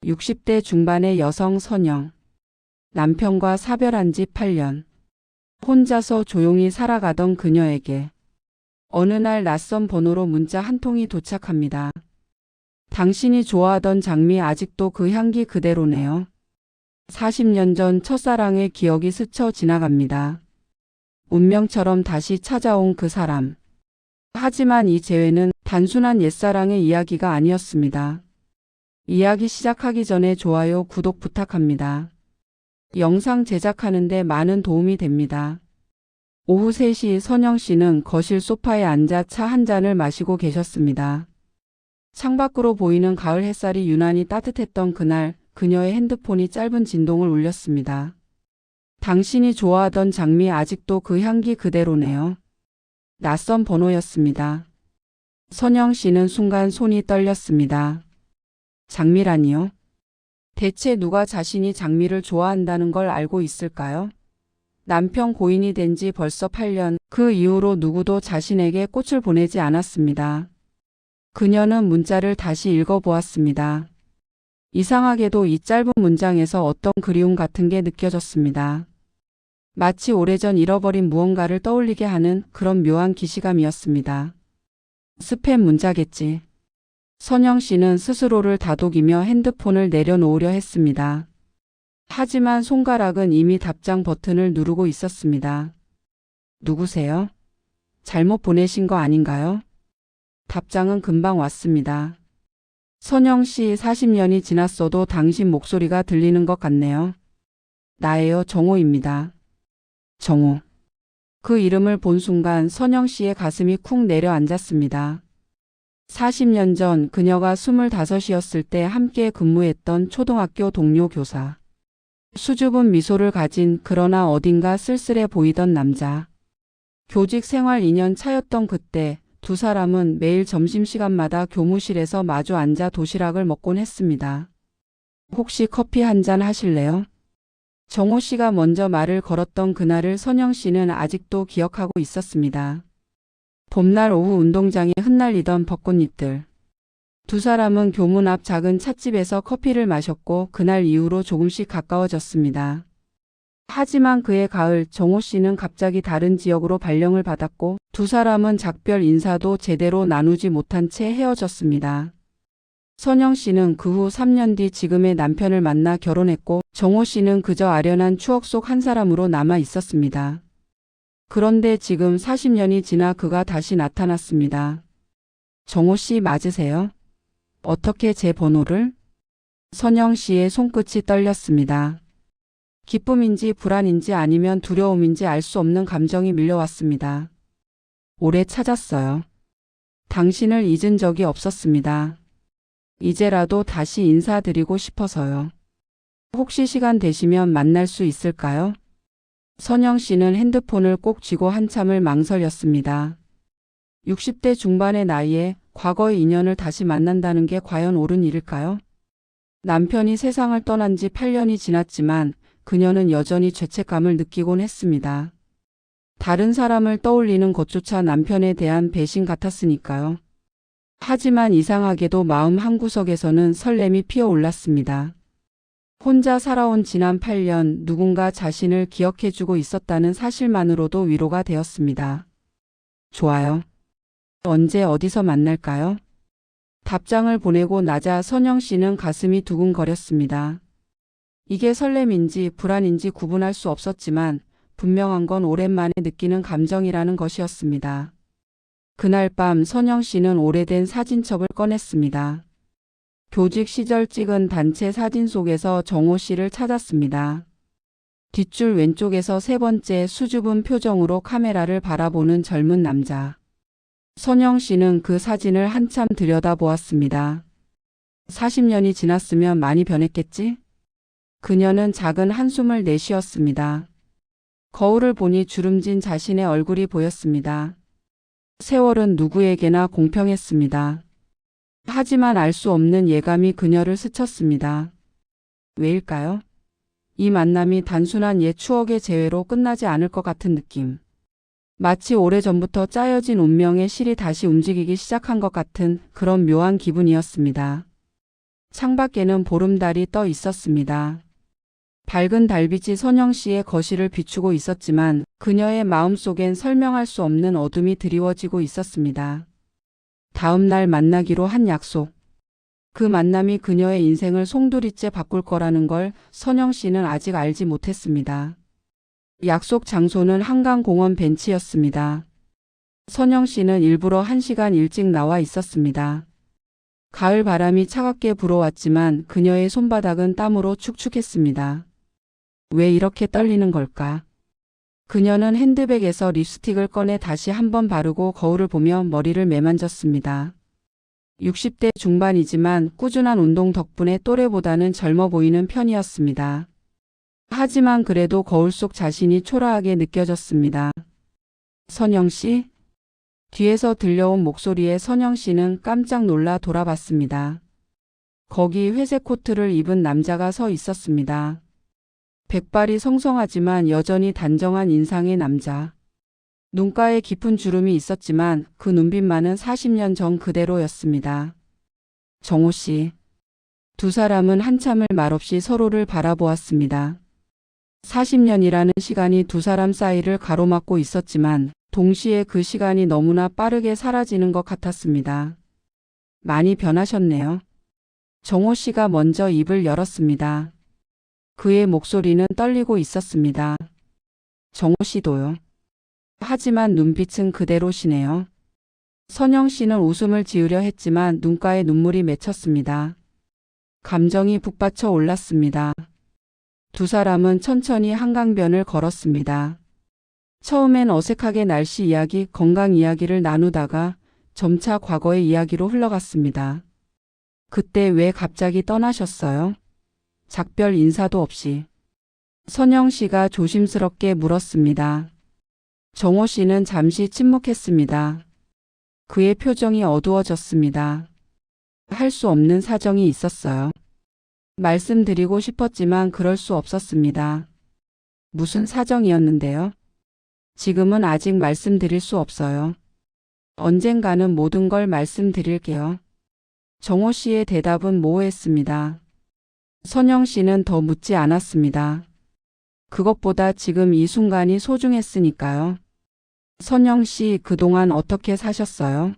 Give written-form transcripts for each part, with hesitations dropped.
60대 중반의 여성 선영. 남편과 사별한 지 8년. 혼자서 조용히 살아가던 그녀에게 어느 날 낯선 번호로 문자 한 통이 도착합니다. 당신이 좋아하던 장미 아직도 그 향기 그대로네요. 40년 전 첫사랑의 기억이 스쳐 지나갑니다. 운명처럼 다시 찾아온 그 사람. 하지만 이 재회는 단순한 옛사랑의 이야기가 아니었습니다. 이야기 시작하기 전에 좋아요, 구독 부탁합니다. 영상 제작하는데 많은 도움이 됩니다. 오후 3시 선영 씨는 거실 소파에 앉아 차 한 잔을 마시고 계셨습니다. 창밖으로 보이는 가을 햇살이 유난히 따뜻했던 그날 그녀의 핸드폰이 짧은 진동을 울렸습니다. 당신이 좋아하던 장미 아직도 그 향기 그대로네요. 낯선 번호였습니다. 선영 씨는 순간 손이 떨렸습니다. 장미라니요? 대체 누가 자신이 장미를 좋아한다는 걸 알고 있을까요? 남편 고인이 된 지 벌써 8년, 그 이후로 누구도 자신에게 꽃을 보내지 않았습니다. 그녀는 문자를 다시 읽어보았습니다. 이상하게도 이 짧은 문장에서 어떤 그리움 같은 게 느껴졌습니다. 마치 오래전 잃어버린 무언가를 떠올리게 하는 그런 묘한 기시감이었습니다. 스팸 문자겠지. 선영 씨는 스스로를 다독이며 핸드폰을 내려놓으려 했습니다. 하지만 손가락은 이미 답장 버튼을 누르고 있었습니다. 누구세요? 잘못 보내신 거 아닌가요? 답장은 금방 왔습니다. 선영 씨, 40년이 지났어도 당신 목소리가 들리는 것 같네요. 나예요, 정호입니다. 정호. 그 이름을 본 순간 선영 씨의 가슴이 쿵 내려앉았습니다. 40년 전 그녀가 25이었을 때 함께 근무했던 초등학교 동료 교사. 수줍은 미소를 가진 그러나 어딘가 쓸쓸해 보이던 남자. 교직 생활 2년 차였던 그때 두 사람은 매일 점심시간마다 교무실에서 마주 앉아 도시락을 먹곤 했습니다. 혹시 커피 한 잔 하실래요? 정호 씨가 먼저 말을 걸었던 그날을 선영 씨는 아직도 기억하고 있었습니다. 봄날 오후 운동장에 흩날리던 벚꽃잎들. 두 사람은 교문 앞 작은 찻집에서 커피를 마셨고 그날 이후로 조금씩 가까워졌습니다. 하지만 그해 가을 정호 씨는 갑자기 다른 지역으로 발령을 받았고 두 사람은 작별 인사도 제대로 나누지 못한 채 헤어졌습니다. 선영 씨는 그 후 3년 뒤 지금의 남편을 만나 결혼했고 정호 씨는 그저 아련한 추억 속 한 사람으로 남아 있었습니다. 그런데 지금 40년이 지나 그가 다시 나타났습니다. 정호 씨 맞으세요? 어떻게 제 번호를? 선영 씨의 손끝이 떨렸습니다. 기쁨인지 불안인지 아니면 두려움인지 알 수 없는 감정이 밀려왔습니다. 오래 찾았어요. 당신을 잊은 적이 없었습니다. 이제라도 다시 인사드리고 싶어서요. 혹시 시간 되시면 만날 수 있을까요? 선영 씨는 핸드폰을 꼭 쥐고 한참을 망설였습니다. 60대 중반의 나이에 과거의 인연을 다시 만난다는 게 과연 옳은 일일까요? 남편이 세상을 떠난 지 8년이 지났지만 그녀는 여전히 죄책감을 느끼곤 했습니다. 다른 사람을 떠올리는 것조차 남편에 대한 배신 같았으니까요. 하지만 이상하게도 마음 한구석에서는 설렘이 피어올랐습니다. 혼자 살아온 지난 8년 누군가 자신을 기억해주고 있었다는 사실만으로도 위로가 되었습니다. 좋아요. 언제 어디서 만날까요? 답장을 보내고 나자 선영 씨는 가슴이 두근거렸습니다. 이게 설렘인지 불안인지 구분할 수 없었지만 분명한 건 오랜만에 느끼는 감정이라는 것이었습니다. 그날 밤 선영 씨는 오래된 사진첩을 꺼냈습니다. 교직 시절 찍은 단체 사진 속에서 정호 씨를 찾았습니다. 뒷줄 왼쪽에서 세 번째 수줍은 표정으로 카메라를 바라보는 젊은 남자. 선영 씨는 그 사진을 한참 들여다보았습니다. 40년이 지났으면 많이 변했겠지? 그녀는 작은 한숨을 내쉬었습니다. 거울을 보니 주름진 자신의 얼굴이 보였습니다. 세월은 누구에게나 공평했습니다. 하지만 알 수 없는 예감이 그녀를 스쳤습니다. 왜일까요? 이 만남이 단순한 옛 추억의 재회로 끝나지 않을 것 같은 느낌. 마치 오래전부터 짜여진 운명의 실이 다시 움직이기 시작한 것 같은 그런 묘한 기분이었습니다. 창밖에는 보름달이 떠 있었습니다. 밝은 달빛이 선영 씨의 거실을 비추고 있었지만 그녀의 마음속엔 설명할 수 없는 어둠이 드리워지고 있었습니다. 다음 날 만나기로 한 약속. 그 만남이 그녀의 인생을 송두리째 바꿀 거라는 걸 선영 씨는 아직 알지 못했습니다. 약속 장소는 한강공원 벤치였습니다. 선영 씨는 일부러 1시간 일찍 나와 있었습니다. 가을 바람이 차갑게 불어왔지만 그녀의 손바닥은 땀으로 축축했습니다. 왜 이렇게 떨리는 걸까? 그녀는 핸드백에서 립스틱을 꺼내 다시 한번 바르고 거울을 보며 머리를 매만졌습니다. 60대 중반이지만 꾸준한 운동 덕분에 또래보다는 젊어 보이는 편이었습니다. 하지만 그래도 거울 속 자신이 초라하게 느껴졌습니다. 선영 씨? 뒤에서 들려온 목소리에 선영 씨는 깜짝 놀라 돌아봤습니다. 거기 회색 코트를 입은 남자가 서 있었습니다. 백발이 성성하지만 여전히 단정한 인상의 남자. 눈가에 깊은 주름이 있었지만 그 눈빛만은 40년 전 그대로였습니다. 정호 씨. 두 사람은 한참을 말없이 서로를 바라보았습니다. 40년이라는 시간이 두 사람 사이를 가로막고 있었지만 동시에 그 시간이 너무나 빠르게 사라지는 것 같았습니다. 많이 변하셨네요. 정호 씨가 먼저 입을 열었습니다. 그의 목소리는 떨리고 있었습니다. 정호 씨도요. 하지만 눈빛은 그대로시네요. 선영 씨는 웃음을 지으려 했지만 눈가에 눈물이 맺혔습니다. 감정이 북받쳐 올랐습니다. 두 사람은 천천히 한강변을 걸었습니다. 처음엔 어색하게 날씨 이야기, 건강 이야기를 나누다가 점차 과거의 이야기로 흘러갔습니다. 그때 왜 갑자기 떠나셨어요? 작별 인사도 없이. 선영 씨가 조심스럽게 물었습니다. 정호 씨는 잠시 침묵했습니다. 그의 표정이 어두워졌습니다. 할 수 없는 사정이 있었어요. 말씀드리고 싶었지만 그럴 수 없었습니다. 무슨 사정이었는데요? 지금은 아직 말씀드릴 수 없어요. 언젠가는 모든 걸 말씀드릴게요. 정호 씨의 대답은 모호했습니다. 선영 씨는 더 묻지 않았습니다. 그것보다 지금 이 순간이 소중했으니까요. 선영 씨 그동안 어떻게 사셨어요?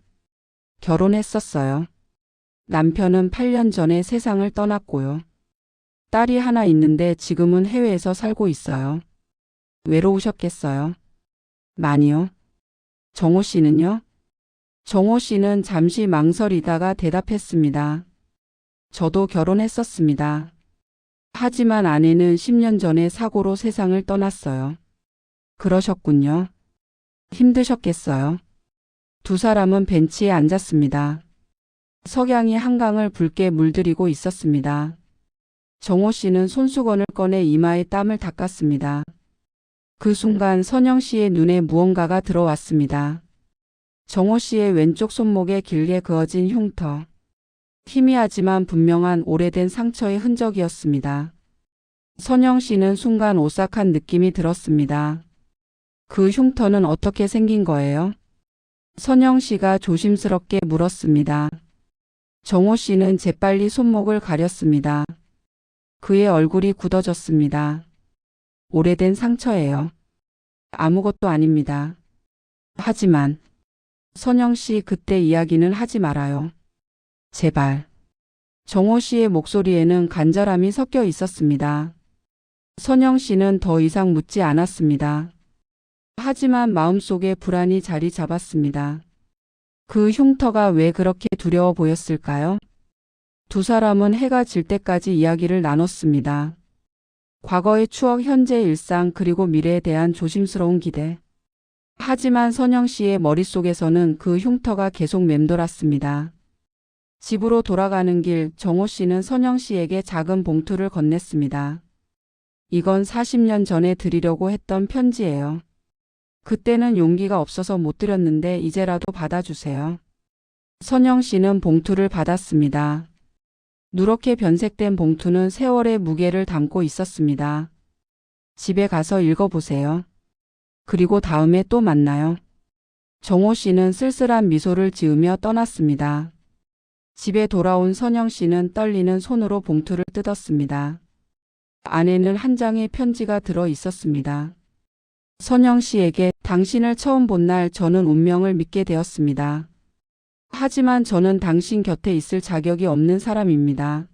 결혼했었어요. 남편은 8년 전에 세상을 떠났고요. 딸이 하나 있는데 지금은 해외에서 살고 있어요. 외로우셨겠어요? 많이요. 정호 씨는요? 정호 씨는 잠시 망설이다가 대답했습니다. 저도 결혼했었습니다. 하지만 아내는 10년 전에 사고로 세상을 떠났어요. 그러셨군요. 힘드셨겠어요. 두 사람은 벤치에 앉았습니다. 석양이 한강을 붉게 물들이고 있었습니다. 정호 씨는 손수건을 꺼내 이마에 땀을 닦았습니다. 그 순간 선영 씨의 눈에 무언가가 들어왔습니다. 정호 씨의 왼쪽 손목에 길게 그어진 흉터. 희미하지만 분명한 오래된 상처의 흔적이었습니다. 선영 씨는 순간 오싹한 느낌이 들었습니다. 그 흉터는 어떻게 생긴 거예요? 선영 씨가 조심스럽게 물었습니다. 정호 씨는 재빨리 손목을 가렸습니다. 그의 얼굴이 굳어졌습니다. 오래된 상처예요. 아무것도 아닙니다. 하지만 선영 씨 그때 이야기는 하지 말아요. 제발. 정호 씨의 목소리에는 간절함이 섞여 있었습니다. 선영 씨는 더 이상 묻지 않았습니다. 하지만 마음속에 불안이 자리 잡았습니다. 그 흉터가 왜 그렇게 두려워 보였을까요? 두 사람은 해가 질 때까지 이야기를 나눴습니다. 과거의 추억, 현재의 일상, 그리고 미래에 대한 조심스러운 기대. 하지만 선영 씨의 머릿속에서는 그 흉터가 계속 맴돌았습니다. 집으로 돌아가는 길, 정호 씨는 선영 씨에게 작은 봉투를 건넸습니다. 이건 40년 전에 드리려고 했던 편지예요. 그때는 용기가 없어서 못 드렸는데 이제라도 받아주세요. 선영 씨는 봉투를 받았습니다. 누렇게 변색된 봉투는 세월의 무게를 담고 있었습니다. 집에 가서 읽어보세요. 그리고 다음에 또 만나요. 정호 씨는 쓸쓸한 미소를 지으며 떠났습니다. 집에 돌아온 선영 씨는 떨리는 손으로 봉투를 뜯었습니다. 안에는 한 장의 편지가 들어 있었습니다. 선영 씨에게 당신을 처음 본 날 저는 운명을 믿게 되었습니다. 하지만 저는 당신 곁에 있을 자격이 없는 사람입니다.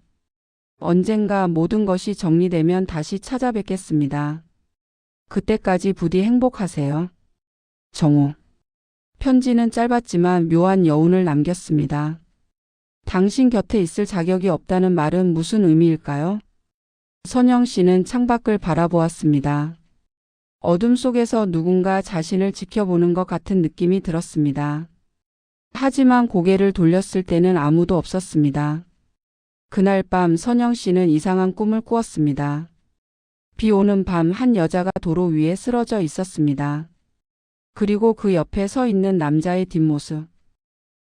언젠가 모든 것이 정리되면 다시 찾아뵙겠습니다. 그때까지 부디 행복하세요. 정호. 편지는 짧았지만 묘한 여운을 남겼습니다. 당신 곁에 있을 자격이 없다는 말은 무슨 의미일까요? 선영 씨는 창밖을 바라보았습니다. 어둠 속에서 누군가 자신을 지켜보는 것 같은 느낌이 들었습니다. 하지만 고개를 돌렸을 때는 아무도 없었습니다. 그날 밤 선영 씨는 이상한 꿈을 꾸었습니다. 비 오는 밤 한 여자가 도로 위에 쓰러져 있었습니다. 그리고 그 옆에 서 있는 남자의 뒷모습.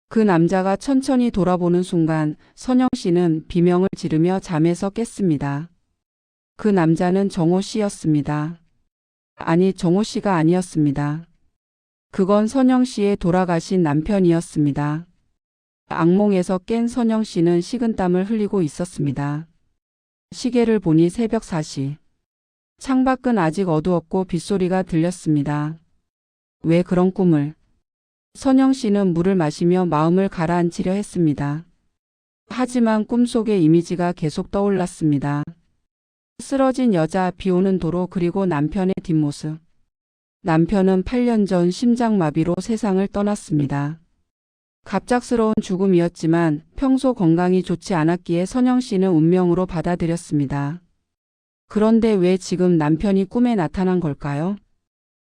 그 남자가 천천히 돌아보는 순간 선영 씨는 비명을 지르며 잠에서 깼습니다. 그 남자는 정호 씨였습니다. 아니, 정호 씨가 아니었습니다. 그건 선영 씨의 돌아가신 남편이었습니다. 악몽에서 깬 선영 씨는 식은땀을 흘리고 있었습니다. 시계를 보니 새벽 4시. 창밖은 아직 어두웠고 빗소리가 들렸습니다. 왜 그런 꿈을? 선영 씨는 물을 마시며 마음을 가라앉히려 했습니다. 하지만 꿈속의 이미지가 계속 떠올랐습니다. 쓰러진 여자, 비 오는 도로, 그리고 남편의 뒷모습. 남편은 8년 전 심장마비로 세상을 떠났습니다. 갑작스러운 죽음이었지만 평소 건강이 좋지 않았기에 선영 씨는 운명으로 받아들였습니다. 그런데 왜 지금 남편이 꿈에 나타난 걸까요?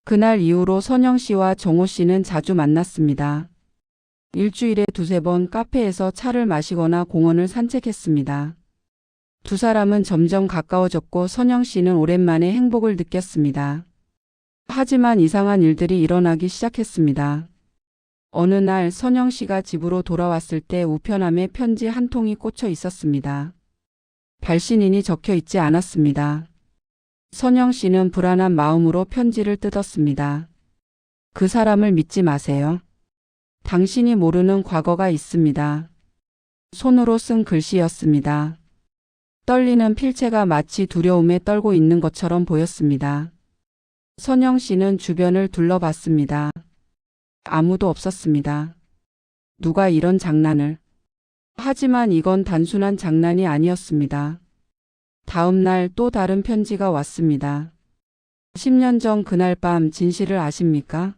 그날 이후로 선영 씨와 정호 씨는 자주 만났습니다. 일주일에 두세 번 카페에서 차를 마시거나 공원을 산책했습니다. 두 사람은 점점 가까워졌고 선영 씨는 오랜만에 행복을 느꼈습니다. 하지만 이상한 일들이 일어나기 시작했습니다. 어느 날 선영 씨가 집으로 돌아왔을 때 우편함에 편지 한 통이 꽂혀 있었습니다. 발신인이 적혀 있지 않았습니다. 선영 씨는 불안한 마음으로 편지를 뜯었습니다. 그 사람을 믿지 마세요. 당신이 모르는 과거가 있습니다. 손으로 쓴 글씨였습니다. 떨리는 필체가 마치 두려움에 떨고 있는 것처럼 보였습니다. 선영 씨는 주변을 둘러봤습니다. 아무도 없었습니다. 누가 이런 장난을? 하지만 이건 단순한 장난이 아니었습니다. 다음 날 또 다른 편지가 왔습니다. 10년 전 그날 밤 진실을 아십니까?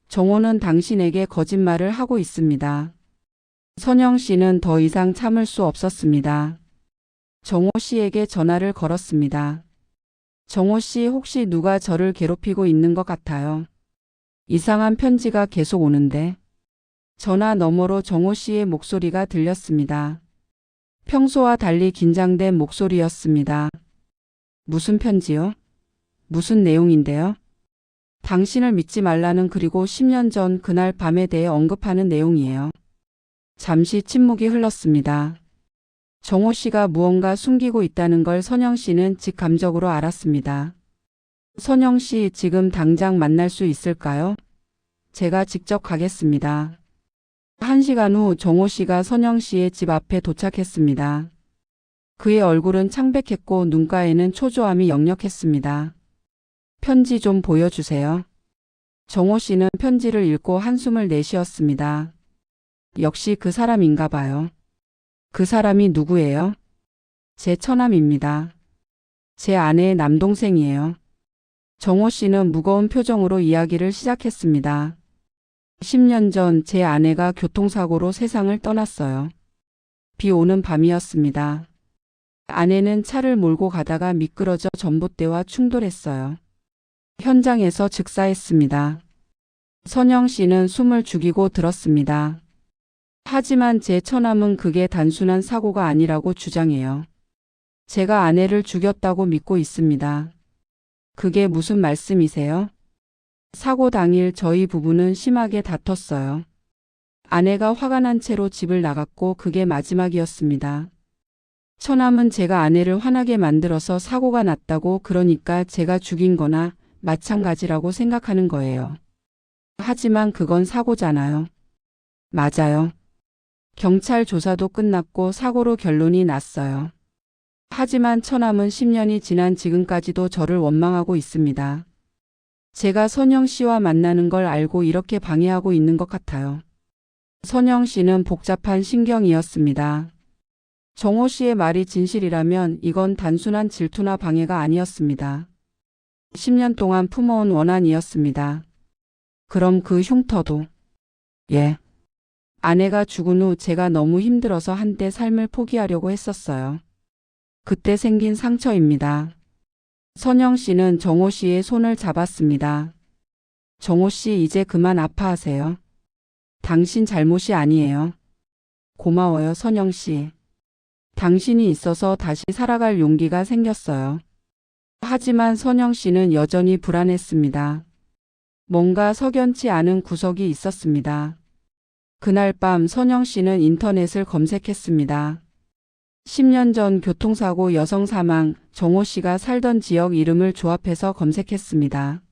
정호는 당신에게 거짓말을 하고 있습니다. 선영 씨는 더 이상 참을 수 없었습니다. 정호 씨에게 전화를 걸었습니다. 정호 씨, 혹시 누가 저를 괴롭히고 있는 것 같아요. 이상한 편지가 계속 오는데. 전화 너머로 정호 씨의 목소리가 들렸습니다. 평소와 달리 긴장된 목소리였습니다. 무슨 편지요? 무슨 내용인데요? 당신을 믿지 말라는, 그리고 10년 전 그날 밤에 대해 언급하는 내용이에요. 잠시 침묵이 흘렀습니다. 정호 씨가 무언가 숨기고 있다는 걸 선영 씨는 직감적으로 알았습니다. 선영 씨, 지금 당장 만날 수 있을까요? 제가 직접 가겠습니다. 1시간 후 정호 씨가 선영 씨의 집 앞에 도착했습니다. 그의 얼굴은 창백했고 눈가에는 초조함이 역력했습니다. 편지 좀 보여주세요. 정호 씨는 편지를 읽고 한숨을 내쉬었습니다. 역시 그 사람인가 봐요. 그 사람이 누구예요? 제 처남입니다. 제 아내의 남동생이에요. 정호 씨는 무거운 표정으로 이야기를 시작했습니다. 10년 전 제 아내가 교통사고로 세상을 떠났어요. 비 오는 밤이었습니다. 아내는 차를 몰고 가다가 미끄러져 전봇대와 충돌했어요. 현장에서 즉사했습니다. 선영 씨는 숨을 죽이고 들었습니다. 하지만 제 처남은 그게 단순한 사고가 아니라고 주장해요. 제가 아내를 죽였다고 믿고 있습니다. 그게 무슨 말씀이세요? 사고 당일 저희 부부는 심하게 다퉜어요. 아내가 화가 난 채로 집을 나갔고 그게 마지막이었습니다. 처남은 제가 아내를 화나게 만들어서 사고가 났다고, 그러니까 제가 죽인 거나 마찬가지라고 생각하는 거예요. 하지만 그건 사고잖아요. 맞아요. 경찰 조사도 끝났고 사고로 결론이 났어요. 하지만 처남은 10년이 지난 지금까지도 저를 원망하고 있습니다. 제가 선영 씨와 만나는 걸 알고 이렇게 방해하고 있는 것 같아요. 선영 씨는 복잡한 신경이었습니다. 정호 씨의 말이 진실이라면 이건 단순한 질투나 방해가 아니었습니다. 10년 동안 품어온 원한이었습니다. 그럼 그 흉터도? 예. 아내가 죽은 후 제가 너무 힘들어서 한때 삶을 포기하려고 했었어요. 그때 생긴 상처입니다. 선영 씨는 정호 씨의 손을 잡았습니다. 정호 씨 이제 그만 아파하세요. 당신 잘못이 아니에요. 고마워요, 선영 씨. 당신이 있어서 다시 살아갈 용기가 생겼어요. 하지만 선영 씨는 여전히 불안했습니다. 뭔가 석연치 않은 구석이 있었습니다. 그날 밤 선영 씨는 인터넷을 검색했습니다. 10년 전 교통사고 여성 사망, 정호 씨가 살던 지역 이름을 조합해서 검색했습니다.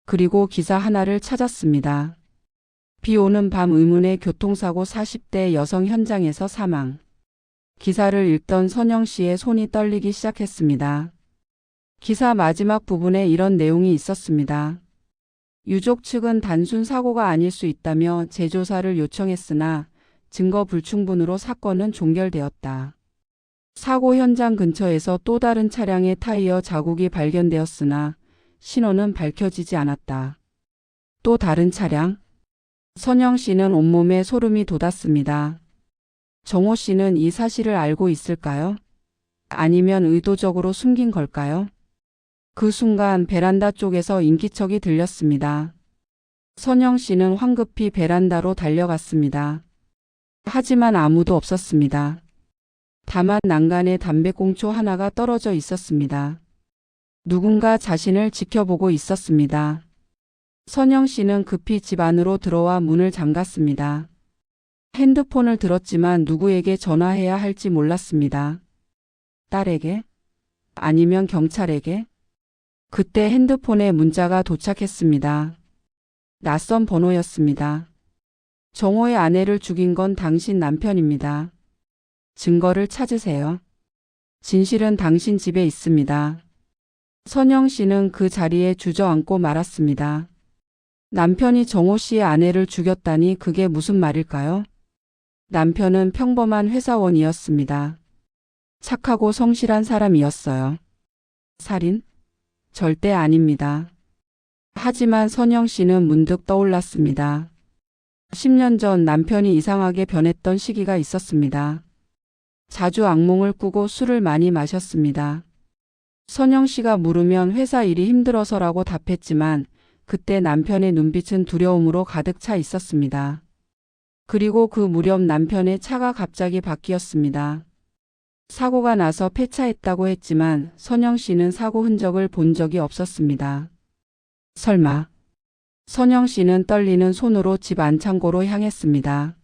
그리고 기사 하나를 찾았습니다. 비 오는 밤 의문의 교통사고 40대 여성 현장에서 사망. 기사를 읽던 선영 씨의 손이 떨리기 시작했습니다. 기사 마지막 부분에 이런 내용이 있었습니다. 유족 측은 단순 사고가 아닐 수 있다며 재조사를 요청했으나 증거 불충분으로 사건은 종결되었다. 사고 현장 근처에서 또 다른 차량의 타이어 자국이 발견되었으나 신원은 밝혀지지 않았다. 또 다른 차량? 선영 씨는 온몸에 소름이 돋았습니다. 정호 씨는 이 사실을 알고 있을까요? 아니면 의도적으로 숨긴 걸까요? 그 순간 베란다 쪽에서 인기척이 들렸습니다. 선영 씨는 황급히 베란다로 달려갔습니다. 하지만 아무도 없었습니다. 다만 난간에 담배꽁초 하나가 떨어져 있었습니다. 누군가 자신을 지켜보고 있었습니다. 선영 씨는 급히 집 안으로 들어와 문을 잠갔습니다. 핸드폰을 들었지만 누구에게 전화해야 할지 몰랐습니다. 딸에게? 아니면 경찰에게? 그때 핸드폰에 문자가 도착했습니다. 낯선 번호였습니다. 정호의 아내를 죽인 건 당신 남편입니다. 증거를 찾으세요. 진실은 당신 집에 있습니다. 선영 씨는 그 자리에 주저앉고 말았습니다. 남편이 정호 씨의 아내를 죽였다니 그게 무슨 말일까요? 남편은 평범한 회사원이었습니다. 착하고 성실한 사람이었어요. 살인? 절대 아닙니다. 하지만 선영 씨는 문득 떠올랐습니다. 10년 전 남편이 이상하게 변했던 시기가 있었습니다. 자주 악몽을 꾸고 술을 많이 마셨습니다. 선영 씨가 물으면 회사 일이 힘들어서라고 답했지만 그때 남편의 눈빛은 두려움으로 가득 차 있었습니다. 그리고 그 무렵 남편의 차가 갑자기 바뀌었습니다. 사고가 나서 폐차했다고 했지만 선영 씨는 사고 흔적을 본 적이 없었습니다. 설마. 선영 씨는 떨리는 손으로 집 안창고로 향했습니다.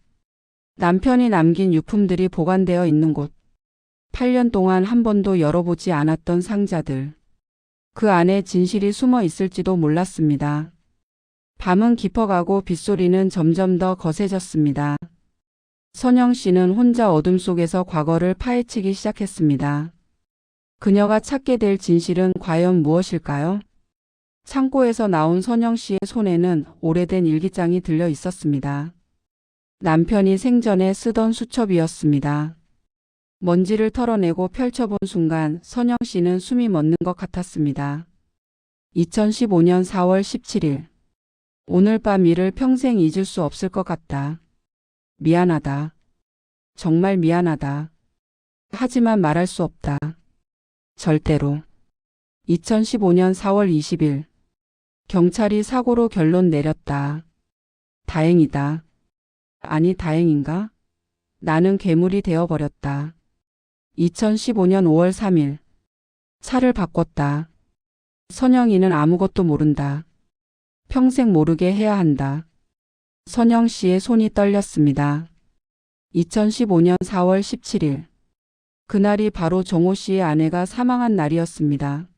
남편이 남긴 유품들이 보관되어 있는 곳. 8년 동안 한 번도 열어보지 않았던 상자들. 그 안에 진실이 숨어 있을지도 몰랐습니다. 밤은 깊어가고 빗소리는 점점 더 거세졌습니다. 선영 씨는 혼자 어둠 속에서 과거를 파헤치기 시작했습니다. 그녀가 찾게 될 진실은 과연 무엇일까요? 창고에서 나온 선영 씨의 손에는 오래된 일기장이 들려 있었습니다. 남편이 생전에 쓰던 수첩이었습니다. 먼지를 털어내고 펼쳐본 순간 선영 씨는 숨이 멎는 것 같았습니다. 2015년 4월 17일. 오늘 밤 일을 평생 잊을 수 없을 것 같다. 미안하다. 정말 미안하다. 하지만 말할 수 없다. 절대로. 2015년 4월 20일. 경찰이 사고로 결론 내렸다. 다행이다. 아니 다행인가? 나는 괴물이 되어버렸다. 2015년 5월 3일. 차를 바꿨다. 선영이는 아무것도 모른다. 평생 모르게 해야 한다. 선영 씨의 손이 떨렸습니다. 2015년 4월 17일. 그날이 바로 정호 씨의 아내가 사망한 날이었습니다.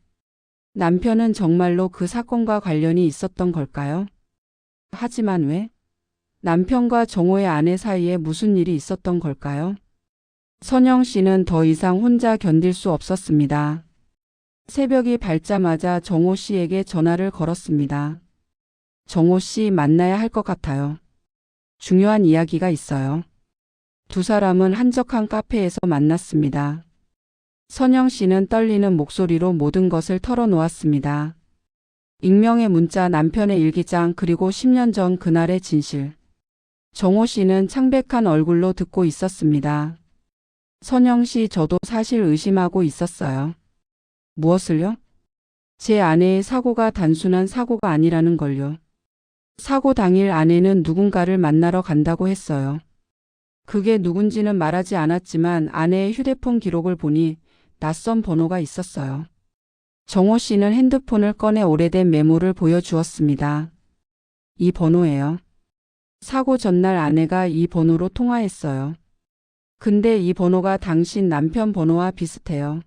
남편은 정말로 그 사건과 관련이 있었던 걸까요? 하지만 왜? 남편과 정호의 아내 사이에 무슨 일이 있었던 걸까요? 선영 씨는 더 이상 혼자 견딜 수 없었습니다. 새벽이 밝자마자 정호 씨에게 전화를 걸었습니다. 정호 씨 만나야 할 것 같아요. 중요한 이야기가 있어요. 두 사람은 한적한 카페에서 만났습니다. 선영 씨는 떨리는 목소리로 모든 것을 털어놓았습니다. 익명의 문자, 남편의 일기장, 그리고 10년 전 그날의 진실. 정호 씨는 창백한 얼굴로 듣고 있었습니다. 선영 씨, 저도 사실 의심하고 있었어요. 무엇을요? 제 아내의 사고가 단순한 사고가 아니라는 걸요. 사고 당일 아내는 누군가를 만나러 간다고 했어요. 그게 누군지는 말하지 않았지만 아내의 휴대폰 기록을 보니 낯선 번호가 있었어요. 정호 씨는 핸드폰을 꺼내 오래된 메모를 보여주었습니다. 이 번호예요. 사고 전날 아내가 이 번호로 통화했어요. 근데 이 번호가 당신 남편 번호와 비슷해요.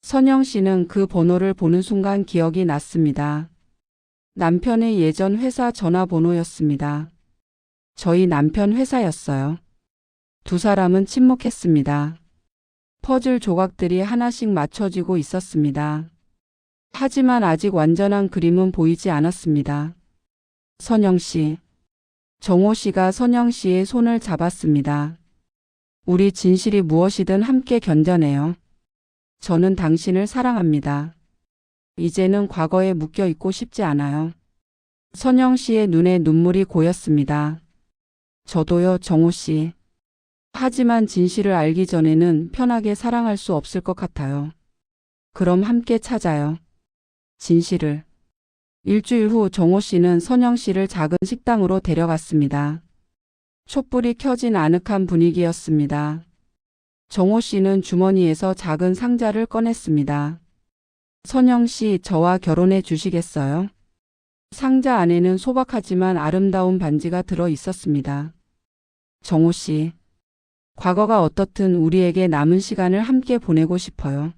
선영 씨는 그 번호를 보는 순간 기억이 났습니다. 남편의 예전 회사 전화번호였습니다. 저희 남편 회사였어요. 두 사람은 침묵했습니다. 퍼즐 조각들이 하나씩 맞춰지고 있었습니다. 하지만 아직 완전한 그림은 보이지 않았습니다. 선영 씨. 정호 씨가 선영 씨의 손을 잡았습니다. 우리 진실이 무엇이든 함께 견뎌내요. 저는 당신을 사랑합니다. 이제는 과거에 묶여 있고 싶지 않아요. 선영 씨의 눈에 눈물이 고였습니다. 저도요, 정호 씨. 하지만 진실을 알기 전에는 편하게 사랑할 수 없을 것 같아요. 그럼 함께 찾아요. 진실을. 일주일 후 정호 씨는 선영 씨를 작은 식당으로 데려갔습니다. 촛불이 켜진 아늑한 분위기였습니다. 정호 씨는 주머니에서 작은 상자를 꺼냈습니다. 선영 씨, 저와 결혼해 주시겠어요? 상자 안에는 소박하지만 아름다운 반지가 들어 있었습니다. 정호 씨, 과거가 어떻든 우리에게 남은 시간을 함께 보내고 싶어요.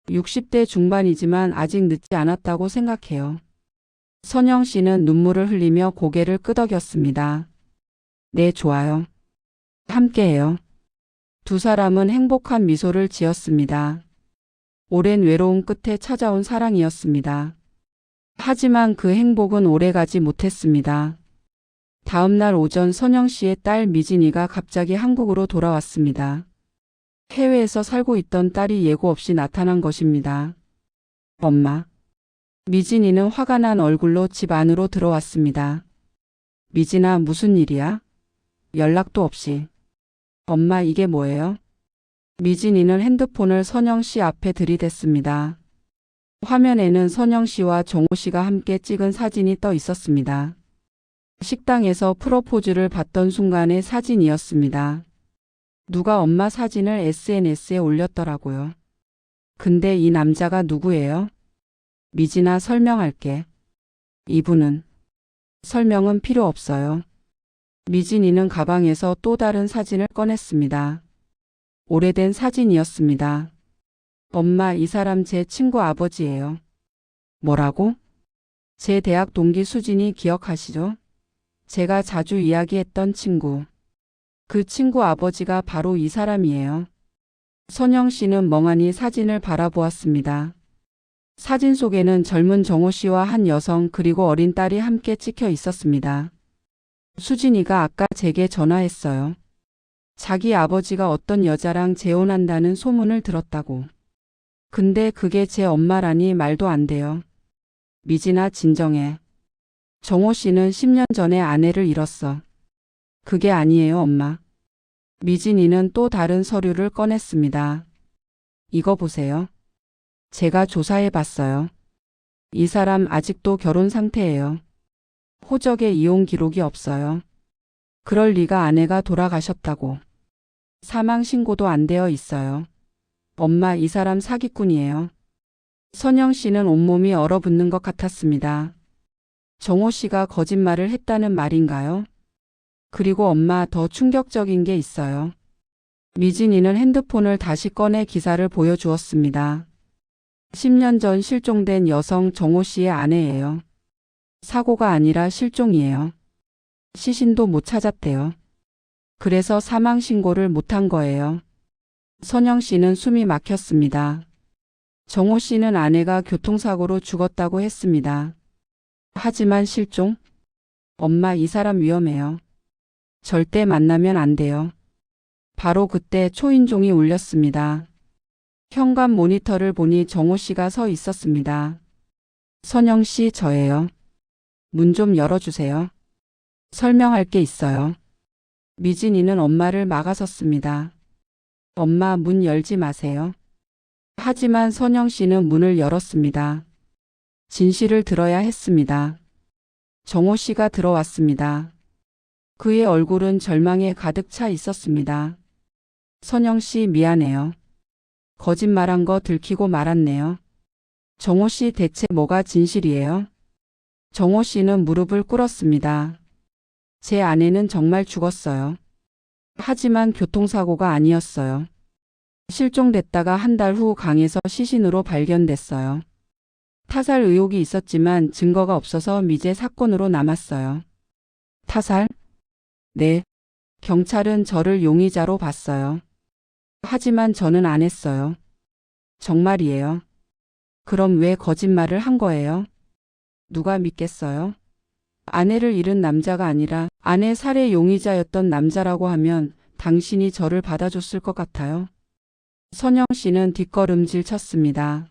60대 중반이지만 아직 늦지 않았다고 생각해요. 선영 씨는 눈물을 흘리며 고개를 끄덕였습니다. 네, 좋아요. 함께해요. 두 사람은 행복한 미소를 지었습니다. 오랜 외로움 끝에 찾아온 사랑이었습니다. 하지만 그 행복은 오래가지 못했습니다. 다음 날 오전 선영 씨의 딸 미진이가 갑자기 한국으로 돌아왔습니다. 해외에서 살고 있던 딸이 예고 없이 나타난 것입니다. 엄마. 미진이는 화가 난 얼굴로 집 안으로 들어왔습니다. 미진아, 무슨 일이야? 연락도 없이. 엄마, 이게 뭐예요? 미진이는 핸드폰을 선영 씨 앞에 들이댔습니다. 화면에는 선영 씨와 정호 씨가 함께 찍은 사진이 떠 있었습니다. 식당에서 프로포즈를 받던 순간의 사진이었습니다. 누가 엄마 사진을 SNS에 올렸더라고요. 근데 이 남자가 누구예요? 미진아, 설명할게. 이분은. 설명은 필요 없어요. 미진이는 가방에서 또 다른 사진을 꺼냈습니다. 오래된 사진이었습니다. 엄마, 이 사람 제 친구 아버지예요. 뭐라고? 제 대학 동기 수진이 기억하시죠? 제가 자주 이야기했던 친구. 그 친구 아버지가 바로 이 사람이에요. 선영 씨는 멍하니 사진을 바라보았습니다. 사진 속에는 젊은 정호 씨와 한 여성 그리고 어린 딸이 함께 찍혀 있었습니다. 수진이가 아까 제게 전화했어요. 자기 아버지가 어떤 여자랑 재혼한다는 소문을 들었다고. 근데 그게 제 엄마라니 말도 안 돼요. 미진아, 진정해. 정호 씨는 10년 전에 아내를 잃었어. 그게 아니에요, 엄마. 미진이는 또 다른 서류를 꺼냈습니다. 이거 보세요. 제가 조사해 봤어요. 이 사람 아직도 결혼 상태예요. 호적에 이혼 기록이 없어요. 그럴 리가, 아내가 돌아가셨다고. 사망 신고도 안 되어 있어요. 엄마, 이 사람 사기꾼이에요. 선영 씨는 온몸이 얼어붙는 것 같았습니다. 정호 씨가 거짓말을 했다는 말인가요? 그리고 엄마, 더 충격적인 게 있어요. 미진이는 핸드폰을 다시 꺼내 기사를 보여주었습니다. 10년 전 실종된 여성 정호 씨의 아내예요. 사고가 아니라 실종이에요. 시신도 못 찾았대요. 그래서 사망 신고를 못한 거예요. 선영 씨는 숨이 막혔습니다. 정호 씨는 아내가 교통사고로 죽었다고 했습니다. 하지만 실종? 엄마, 이 사람 위험해요. 절대 만나면 안 돼요. 바로 그때 초인종이 울렸습니다. 현관 모니터를 보니 정호 씨가 서 있었습니다. 선영 씨, 저예요. 문 좀 열어주세요. 설명할 게 있어요. 미진이는 엄마를 막아섰습니다. 엄마, 문 열지 마세요. 하지만 선영 씨는 문을 열었습니다. 진실을 들어야 했습니다. 정호 씨가 들어왔습니다. 그의 얼굴은 절망에 가득 차 있었습니다. 선영 씨, 미안해요. 거짓말한 거 들키고 말았네요. 정호 씨, 대체 뭐가 진실이에요? 정호 씨는 무릎을 꿇었습니다. 제 아내는 정말 죽었어요. 하지만 교통사고가 아니었어요. 실종됐다가 한 달 후 강에서 시신으로 발견됐어요. 타살 의혹이 있었지만 증거가 없어서 미제 사건으로 남았어요. 타살? 네. 경찰은 저를 용의자로 봤어요. 하지만 저는 안 했어요. 정말이에요. 그럼 왜 거짓말을 한 거예요? 누가 믿겠어요? 아내를 잃은 남자가 아니라 아내 살해 용의자였던 남자라고 하면 당신이 저를 받아줬을 것 같아요. 선영 씨는 뒷걸음질 쳤습니다.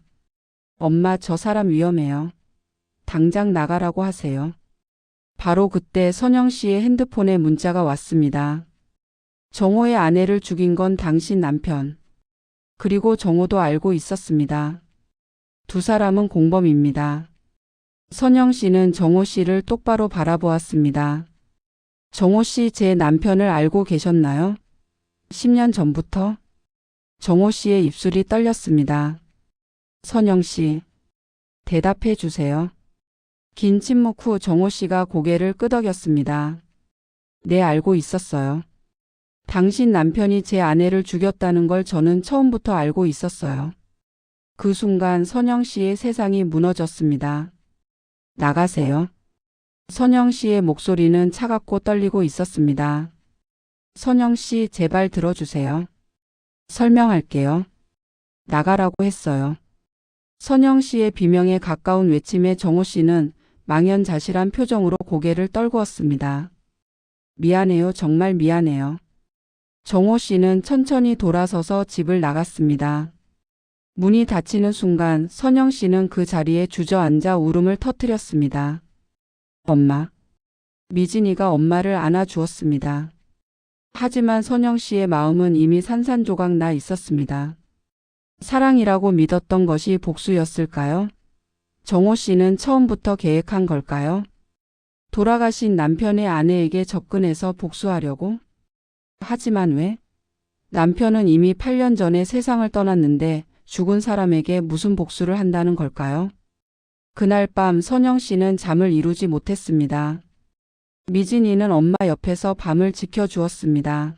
엄마, 저 사람 위험해요. 당장 나가라고 하세요. 바로 그때 선영 씨의 핸드폰에 문자가 왔습니다. 정호의 아내를 죽인 건 당신 남편. 그리고 정호도 알고 있었습니다. 두 사람은 공범입니다. 선영 씨는 정호 씨를 똑바로 바라보았습니다. 정호 씨, 제 남편을 알고 계셨나요? 10년 전부터? 정호 씨의 입술이 떨렸습니다. 선영 씨, 대답해 주세요. 긴 침묵 후 정호 씨가 고개를 끄덕였습니다. 네, 알고 있었어요. 당신 남편이 제 아내를 죽였다는 걸 저는 처음부터 알고 있었어요. 그 순간 선영 씨의 세상이 무너졌습니다. 나가세요. 선영 씨의 목소리는 차갑고 떨리고 있었습니다. 선영 씨, 제발 들어주세요. 설명할게요. 나가라고 했어요. 선영 씨의 비명에 가까운 외침에 정호 씨는 망연자실한 표정으로 고개를 떨구었습니다. 미안해요, 정말 미안해요. 정호 씨는 천천히 돌아서서 집을 나갔습니다. 문이 닫히는 순간 선영 씨는 그 자리에 주저앉아 울음을 터뜨렸습니다. 엄마. 미진이가 엄마를 안아주었습니다. 하지만 선영 씨의 마음은 이미 산산조각 나 있었습니다. 사랑이라고 믿었던 것이 복수였을까요? 정호 씨는 처음부터 계획한 걸까요? 돌아가신 남편의 아내에게 접근해서 복수하려고? 하지만 왜? 남편은 이미 8년 전에 세상을 떠났는데 죽은 사람에게 무슨 복수를 한다는 걸까요? 그날 밤 선영 씨는 잠을 이루지 못했습니다. 미진이는 엄마 옆에서 밤을 지켜주었습니다.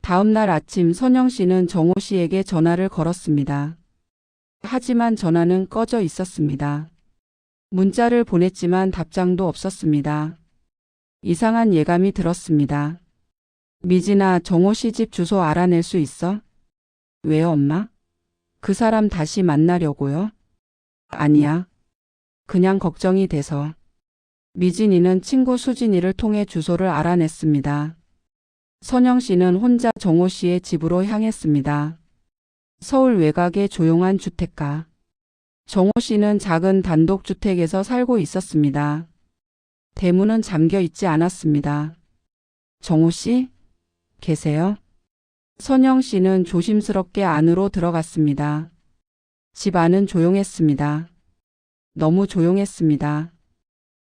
다음 날 아침 선영 씨는 정호 씨에게 전화를 걸었습니다. 하지만 전화는 꺼져 있었습니다. 문자를 보냈지만 답장도 없었습니다. 이상한 예감이 들었습니다. 미진아, 정호 씨 집 주소 알아낼 수 있어? 왜요, 엄마? 그 사람 다시 만나려고요? 아니야. 그냥 걱정이 돼서. 미진이는 친구 수진이를 통해 주소를 알아냈습니다. 선영 씨는 혼자 정호 씨의 집으로 향했습니다. 서울 외곽의 조용한 주택가. 정호 씨는 작은 단독주택에서 살고 있었습니다. 대문은 잠겨 있지 않았습니다. 정호 씨? 계세요? 선영 씨는 조심스럽게 안으로 들어갔습니다. 집 안은 조용했습니다. 너무 조용했습니다.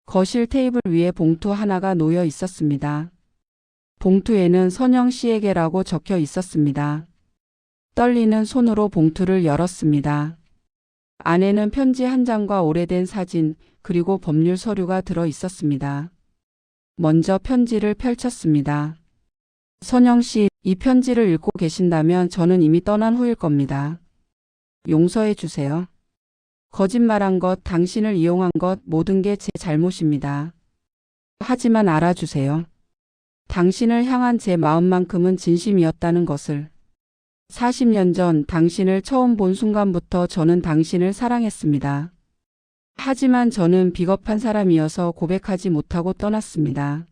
거실 테이블 위에 봉투 하나가 놓여 있었습니다. 봉투에는 선영 씨에게라고 적혀 있었습니다. 떨리는 손으로 봉투를 열었습니다. 안에는 편지 한 장과 오래된 사진, 그리고 법률 서류가 들어 있었습니다. 먼저 편지를 펼쳤습니다. 선영 씨, 이 편지를 읽고 계신다면 저는 이미 떠난 후일 겁니다. 용서해 주세요. 거짓말한 것, 당신을 이용한 것, 모든 게 제 잘못입니다. 하지만 알아주세요. 당신을 향한 제 마음만큼은 진심이었다는 것을. 40년 전 당신을 처음 본 순간부터 저는 당신을 사랑했습니다. 하지만 저는 비겁한 사람이어서 고백하지 못하고 떠났습니다.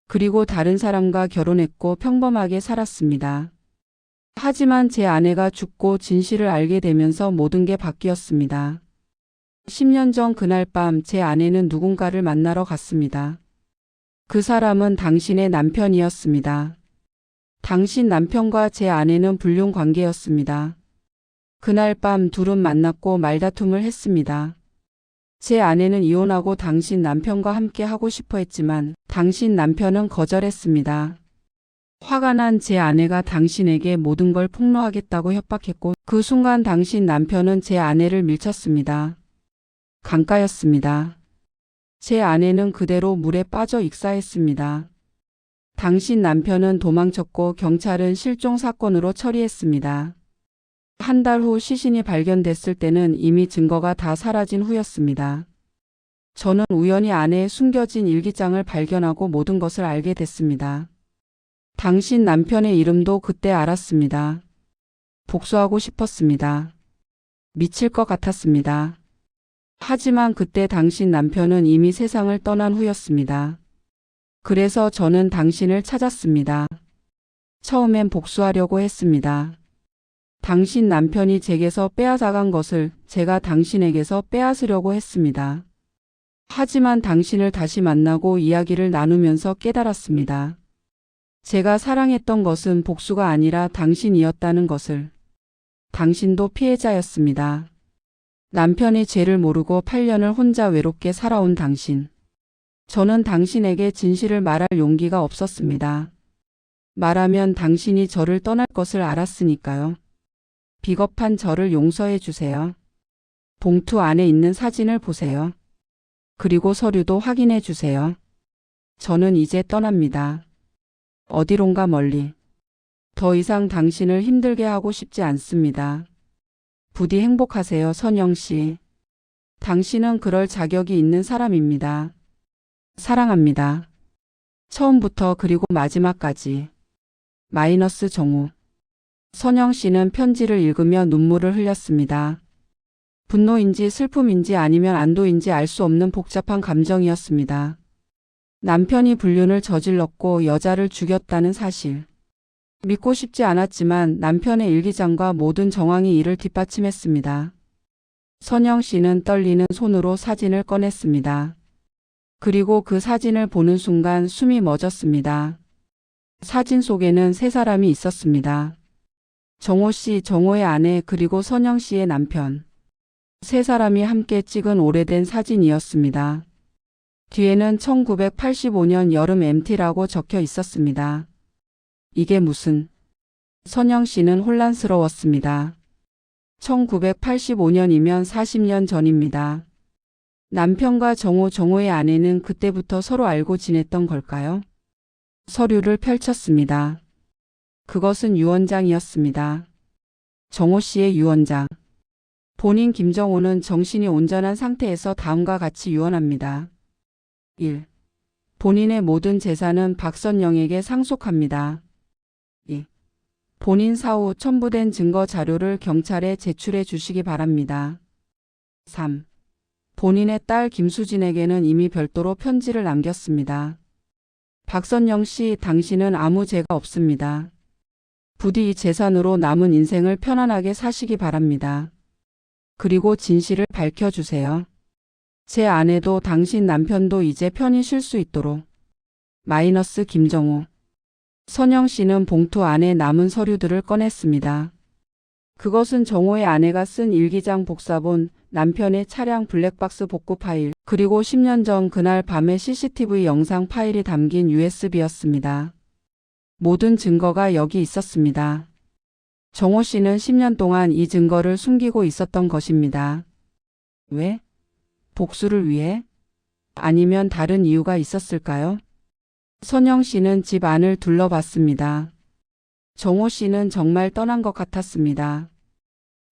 그리고 다른 사람과 결혼했고 평범하게 살았습니다. 하지만 제 아내가 죽고 진실을 알게 되면서 모든 게 바뀌었습니다. 10년 전 그날 밤 제 아내는 누군가를 만나러 갔습니다. 그 사람은 당신의 남편이었습니다. 당신 남편과 제 아내는 불륜 관계였습니다. 그날 밤 둘은 만났고 말다툼을 했습니다. 제 아내는 이혼하고 당신 남편과 함께 하고 싶어 했지만 당신 남편은 거절했습니다. 화가 난 제 아내가 당신에게 모든 걸 폭로하겠다고 협박했고 그 순간 당신 남편은 제 아내를 밀쳤습니다. 강가였습니다. 제 아내는 그대로 물에 빠져 익사했습니다. 당신 남편은 도망쳤고 경찰은 실종 사건으로 처리했습니다. 한 달 후 시신이 발견됐을 때는 이미 증거가 다 사라진 후였습니다. 저는 우연히 아내의 숨겨진 일기장을 발견하고 모든 것을 알게 됐습니다. 당신 남편의 이름도 그때 알았습니다. 복수하고 싶었습니다. 미칠 것 같았습니다. 하지만 그때 당신 남편은 이미 세상을 떠난 후였습니다. 그래서 저는 당신을 찾았습니다. 처음엔 복수하려고 했습니다. 당신 남편이 제게서 빼앗아간 것을 제가 당신에게서 빼앗으려고 했습니다. 하지만 당신을 다시 만나고 이야기를 나누면서 깨달았습니다. 제가 사랑했던 것은 복수가 아니라 당신이었다는 것을. 당신도 피해자였습니다. 남편의 죄를 모르고 8년을 혼자 외롭게 살아온 당신. 저는 당신에게 진실을 말할 용기가 없었습니다. 말하면 당신이 저를 떠날 것을 알았으니까요. 비겁한 저를 용서해 주세요. 봉투 안에 있는 사진을 보세요. 그리고 서류도 확인해 주세요. 저는 이제 떠납니다. 어디론가 멀리. 더 이상 당신을 힘들게 하고 싶지 않습니다. 부디 행복하세요, 선영 씨. 당신은 그럴 자격이 있는 사람입니다. 사랑합니다. 처음부터 그리고 마지막까지. 마이너스 정우. 선영 씨는 편지를 읽으며 눈물을 흘렸습니다. 분노인지 슬픔인지 아니면 안도인지 알 수 없는 복잡한 감정이었습니다. 남편이 불륜을 저질렀고 여자를 죽였다는 사실. 믿고 싶지 않았지만 남편의 일기장과 모든 정황이 이를 뒷받침했습니다. 선영 씨는 떨리는 손으로 사진을 꺼냈습니다. 그리고 그 사진을 보는 순간 숨이 멎었습니다. 사진 속에는 세 사람이 있었습니다. 정호 씨, 정호의 아내 그리고 선영 씨의 남편. 세 사람이 함께 찍은 오래된 사진이었습니다. 뒤에는 1985년 여름 MT라고 적혀 있었습니다. 이게 무슨... 선영 씨는 혼란스러웠습니다. 1985년이면 40년 전입니다. 남편과 정호의 아내는 그때부터 서로 알고 지냈던 걸까요? 서류를 펼쳤습니다. 그것은 유언장이었습니다. 정호 씨의 유언장. 본인 김정호는 정신이 온전한 상태에서 다음과 같이 유언합니다. 1. 본인의 모든 재산은 박선영에게 상속합니다. 2. 본인 사후 첨부된 증거 자료를 경찰에 제출해 주시기 바랍니다. 3. 본인의 딸 김수진에게는 이미 별도로 편지를 남겼습니다. 박선영 씨, 당신은 아무 죄가 없습니다. 부디 이 재산으로 남은 인생을 편안하게 사시기 바랍니다. 그리고 진실을 밝혀주세요. 제 아내도 당신 남편도 이제 편히 쉴 수 있도록. 마이너스 김정호. 선영 씨는 봉투 안에 남은 서류들을 꺼냈습니다. 그것은 정호의 아내가 쓴 일기장 복사본, 남편의 차량 블랙박스 복구 파일, 그리고 10년 전 그날 밤의 CCTV 영상 파일이 담긴 USB였습니다. 모든 증거가 여기 있었습니다. 정호 씨는 10년 동안 이 증거를 숨기고 있었던 것입니다. 왜? 복수를 위해? 아니면 다른 이유가 있었을까요? 선영 씨는 집 안을 둘러봤습니다. 정호 씨는 정말 떠난 것 같았습니다.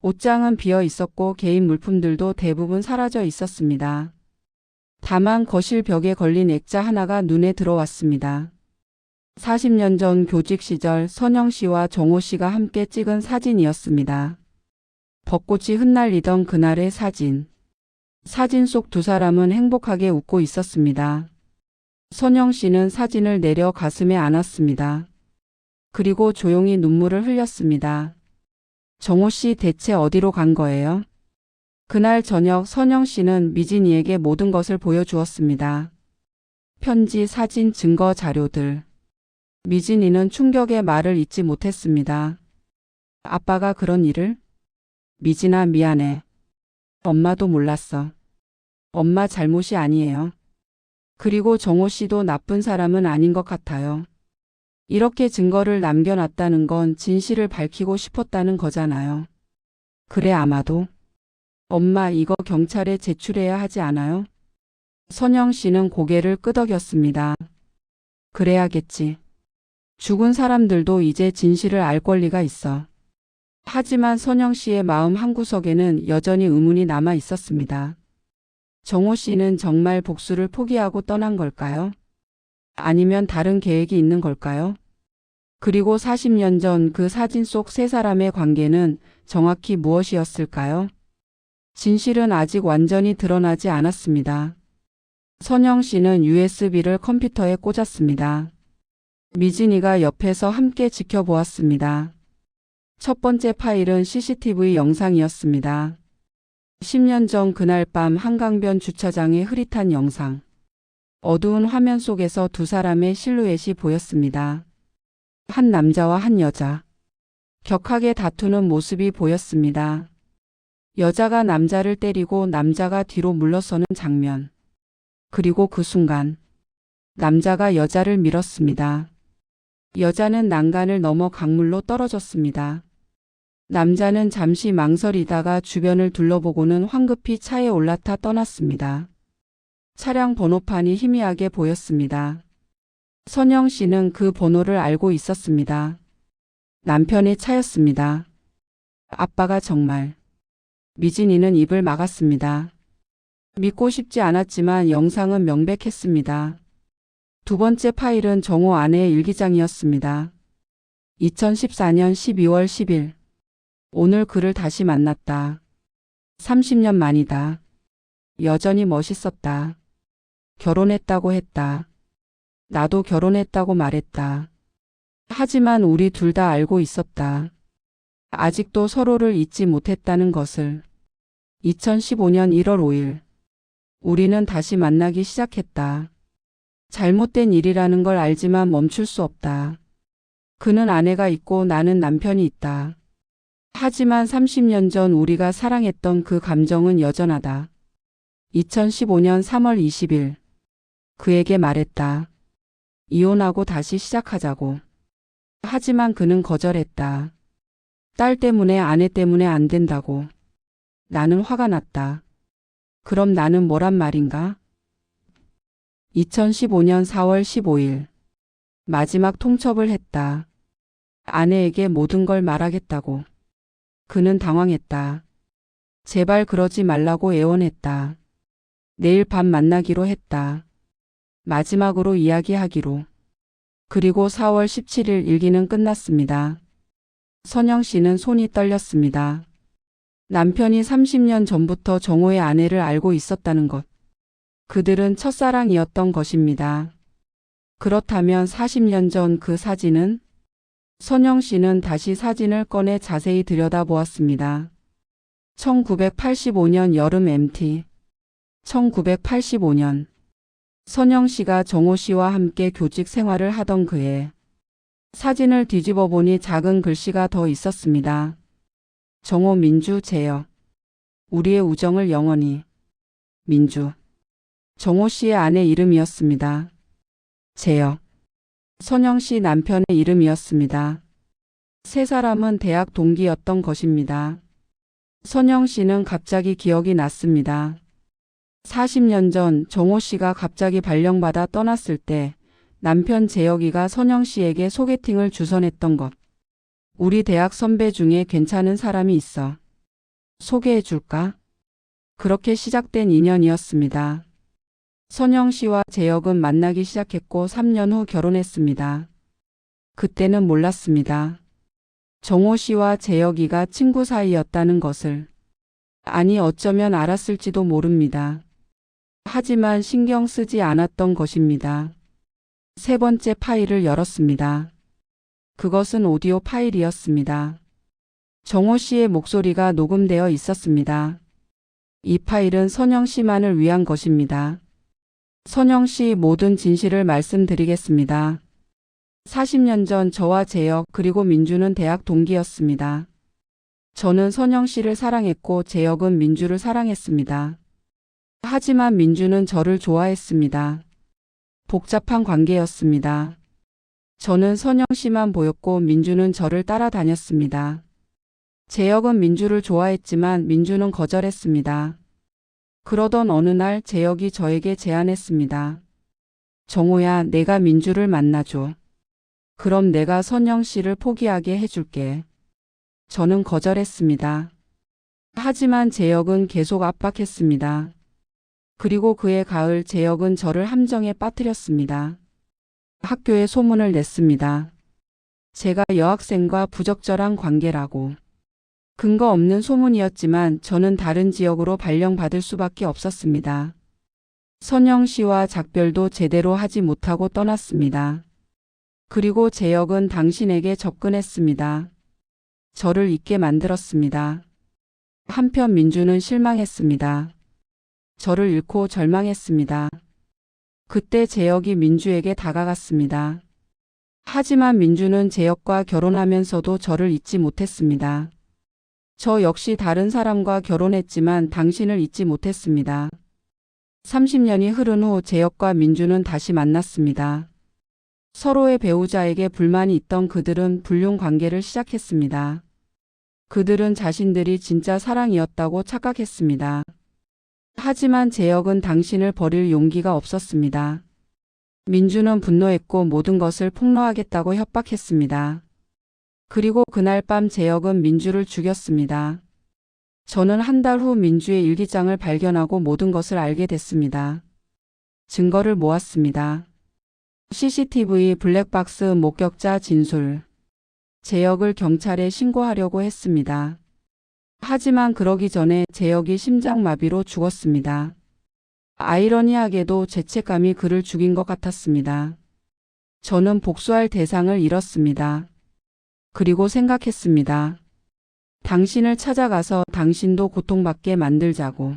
옷장은 비어 있었고 개인 물품들도 대부분 사라져 있었습니다. 다만 거실 벽에 걸린 액자 하나가 눈에 들어왔습니다. 40년 전 교직 시절 선영 씨와 정호 씨가 함께 찍은 사진이었습니다. 벚꽃이 흩날리던 그날의 사진. 사진 속 두 사람은 행복하게 웃고 있었습니다. 선영 씨는 사진을 내려 가슴에 안았습니다. 그리고 조용히 눈물을 흘렸습니다. 정호 씨 대체 어디로 간 거예요? 그날 저녁 선영 씨는 미진이에게 모든 것을 보여주었습니다. 편지, 사진, 증거 자료들. 미진이는 충격의 말을 잇지 못했습니다. 아빠가 그런 일을? 미진아, 미안해. 엄마도 몰랐어. 엄마 잘못이 아니에요. 그리고 정호 씨도 나쁜 사람은 아닌 것 같아요. 이렇게 증거를 남겨놨다는 건 진실을 밝히고 싶었다는 거잖아요. 그래, 아마도. 엄마, 이거 경찰에 제출해야 하지 않아요? 선영 씨는 고개를 끄덕였습니다. 그래야겠지. 죽은 사람들도 이제 진실을 알 권리가 있어. 하지만 선영 씨의 마음 한구석에는 여전히 의문이 남아 있었습니다. 정호 씨는 정말 복수를 포기하고 떠난 걸까요? 아니면 다른 계획이 있는 걸까요? 그리고 40년 전 그 사진 속 세 사람의 관계는 정확히 무엇이었을까요? 진실은 아직 완전히 드러나지 않았습니다. 선영 씨는 USB를 컴퓨터에 꽂았습니다. 미진이가 옆에서 함께 지켜보았습니다. 첫 번째 파일은 CCTV 영상이었습니다. 10년 전 그날 밤 한강변 주차장의 흐릿한 영상. 어두운 화면 속에서 두 사람의 실루엣이 보였습니다. 한 남자와 한 여자. 격하게 다투는 모습이 보였습니다. 여자가 남자를 때리고 남자가 뒤로 물러서는 장면. 그리고 그 순간 남자가 여자를 밀었습니다. 여자는 난간을 넘어 강물로 떨어졌습니다. 남자는 잠시 망설이다가 주변을 둘러보고는 황급히 차에 올라타 떠났습니다. 차량 번호판이 희미하게 보였습니다. 선영 씨는 그 번호를 알고 있었습니다. 남편의 차였습니다. 아빠가 정말. 미진이는 입을 막았습니다. 믿고 싶지 않았지만 영상은 명백했습니다. 두 번째 파일은 정호 아내의 일기장이었습니다. 2014년 12월 10일. 오늘 그를 다시 만났다. 30년 만이다. 여전히 멋있었다. 결혼했다고 했다. 나도 결혼했다고 말했다. 하지만 우리 둘 다 알고 있었다. 아직도 서로를 잊지 못했다는 것을. 2015년 1월 5일. 우리는 다시 만나기 시작했다. 잘못된 일이라는 걸 알지만 멈출 수 없다. 그는 아내가 있고 나는 남편이 있다. 하지만 30년 전 우리가 사랑했던 그 감정은 여전하다. 2015년 3월 20일. 그에게 말했다. 이혼하고 다시 시작하자고. 하지만 그는 거절했다. 딸 때문에 아내 때문에 안 된다고. 나는 화가 났다. 그럼 나는 뭐란 말인가? 2015년 4월 15일. 마지막 통첩을 했다. 아내에게 모든 걸 말하겠다고. 그는 당황했다. 제발 그러지 말라고 애원했다. 내일 밤 만나기로 했다. 마지막으로 이야기하기로. 그리고 4월 17일 일기는 끝났습니다. 선영 씨는 손이 떨렸습니다. 남편이 30년 전부터 정호의 아내를 알고 있었다는 것. 그들은 첫사랑이었던 것입니다. 그렇다면 40년 전 그 사진은? 선영 씨는 다시 사진을 꺼내 자세히 들여다보았습니다. 1985년 여름 MT. 1985년. 선영 씨가 정호 씨와 함께 교직 생활을 하던 그해. 사진을 뒤집어 보니 작은 글씨가 더 있었습니다. 정호 민주 재혁. 우리의 우정을 영원히. 민주. 정호 씨의 아내 이름이었습니다. 재혁. 선영 씨 남편의 이름이었습니다. 세 사람은 대학 동기였던 것입니다. 선영 씨는 갑자기 기억이 났습니다. 40년 전 정호 씨가 갑자기 발령받아 떠났을 때 남편 재혁이가 선영 씨에게 소개팅을 주선했던 것. 우리 대학 선배 중에 괜찮은 사람이 있어. 소개해 줄까? 그렇게 시작된 인연이었습니다. 선영 씨와 재혁은 만나기 시작했고 3년 후 결혼했습니다. 그때는 몰랐습니다. 정호 씨와 재혁이가 친구 사이였다는 것을. 아니 어쩌면 알았을지도 모릅니다. 하지만 신경 쓰지 않았던 것입니다. 세 번째 파일을 열었습니다. 그것은 오디오 파일이었습니다. 정호 씨의 목소리가 녹음되어 있었습니다. 이 파일은 선영 씨만을 위한 것입니다. 선영 씨 모든 진실을 말씀드리겠습니다. 40년 전 저와 재혁 그리고 민주는 대학 동기였습니다. 저는 선영 씨를 사랑했고 재혁은 민주를 사랑했습니다. 하지만 민주는 저를 좋아했습니다. 복잡한 관계였습니다. 저는 선영 씨만 보였고 민주는 저를 따라다녔습니다. 재혁은 민주를 좋아했지만 민주는 거절했습니다. 그러던 어느 날 재혁이 저에게 제안했습니다. 정호야, 내가 민주를 만나줘. 그럼 내가 선영 씨를 포기하게 해줄게. 저는 거절했습니다. 하지만 재혁은 계속 압박했습니다. 그리고 그해 가을 재혁은 저를 함정에 빠뜨렸습니다. 학교에 소문을 냈습니다. 제가 여학생과 부적절한 관계라고. 근거 없는 소문이었지만 저는 다른 지역으로 발령받을 수밖에 없었습니다. 선영 씨와 작별도 제대로 하지 못하고 떠났습니다. 그리고 재혁은 당신에게 접근했습니다. 저를 잊게 만들었습니다. 한편 민주는 실망했습니다. 저를 잃고 절망했습니다. 그때 재혁이 민주에게 다가갔습니다. 하지만 민주는 재혁과 결혼하면서도 저를 잊지 못했습니다. 저 역시 다른 사람과 결혼했지만 당신을 잊지 못했습니다. 30년이 흐른 후 재혁과 민주는 다시 만났습니다. 서로의 배우자에게 불만이 있던 그들은 불륜 관계를 시작했습니다. 그들은 자신들이 진짜 사랑이었다고 착각했습니다. 하지만 재혁은 당신을 버릴 용기가 없었습니다. 민주는 분노했고 모든 것을 폭로하겠다고 협박했습니다. 그리고 그날 밤 재혁은 민주를 죽였습니다. 저는 한 달 후 민주의 일기장을 발견하고 모든 것을 알게 됐습니다. 증거를 모았습니다. CCTV 블랙박스 목격자 진술. 재혁을 경찰에 신고하려고 했습니다. 하지만 그러기 전에 재혁이 심장마비로 죽었습니다. 아이러니하게도 죄책감이 그를 죽인 것 같았습니다. 저는 복수할 대상을 잃었습니다. 그리고 생각했습니다. 당신을 찾아가서 당신도 고통받게 만들자고.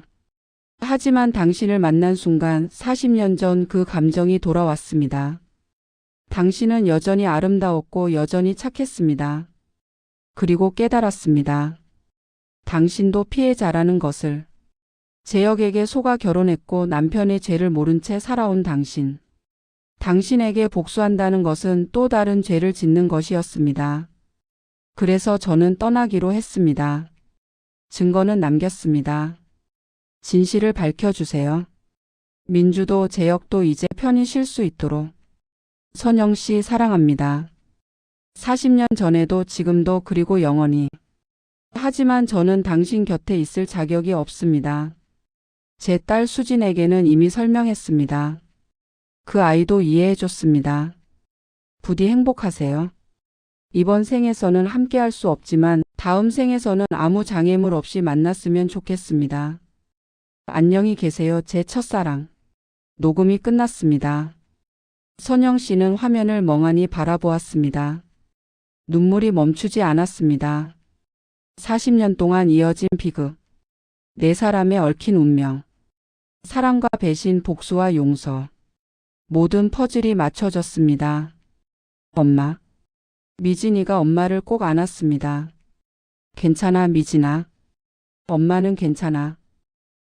하지만 당신을 만난 순간 40년 전 그 감정이 돌아왔습니다. 당신은 여전히 아름다웠고 여전히 착했습니다. 그리고 깨달았습니다. 당신도 피해자라는 것을. 재혁에게 속아 결혼했고 남편의 죄를 모른 채 살아온 당신. 당신에게 복수한다는 것은 또 다른 죄를 짓는 것이었습니다. 그래서 저는 떠나기로 했습니다. 증거는 남겼습니다. 진실을 밝혀주세요. 민주도 재혁도 이제 편히 쉴 수 있도록. 선영 씨 사랑합니다. 40년 전에도 지금도 그리고 영원히. 하지만 저는 당신 곁에 있을 자격이 없습니다. 제 딸 수진에게는 이미 설명했습니다. 그 아이도 이해해줬습니다. 부디 행복하세요. 이번 생에서는 함께할 수 없지만 다음 생에서는 아무 장애물 없이 만났으면 좋겠습니다. 안녕히 계세요, 제 첫사랑. 녹음이 끝났습니다. 선영 씨는 화면을 멍하니 바라보았습니다. 눈물이 멈추지 않았습니다. 40년 동안 이어진 비극. 네 사람의 얽힌 운명. 사랑과 배신, 복수와 용서. 모든 퍼즐이 맞춰졌습니다. 엄마. 미진이가 엄마를 꼭 안았습니다. 괜찮아, 미진아. 엄마는 괜찮아.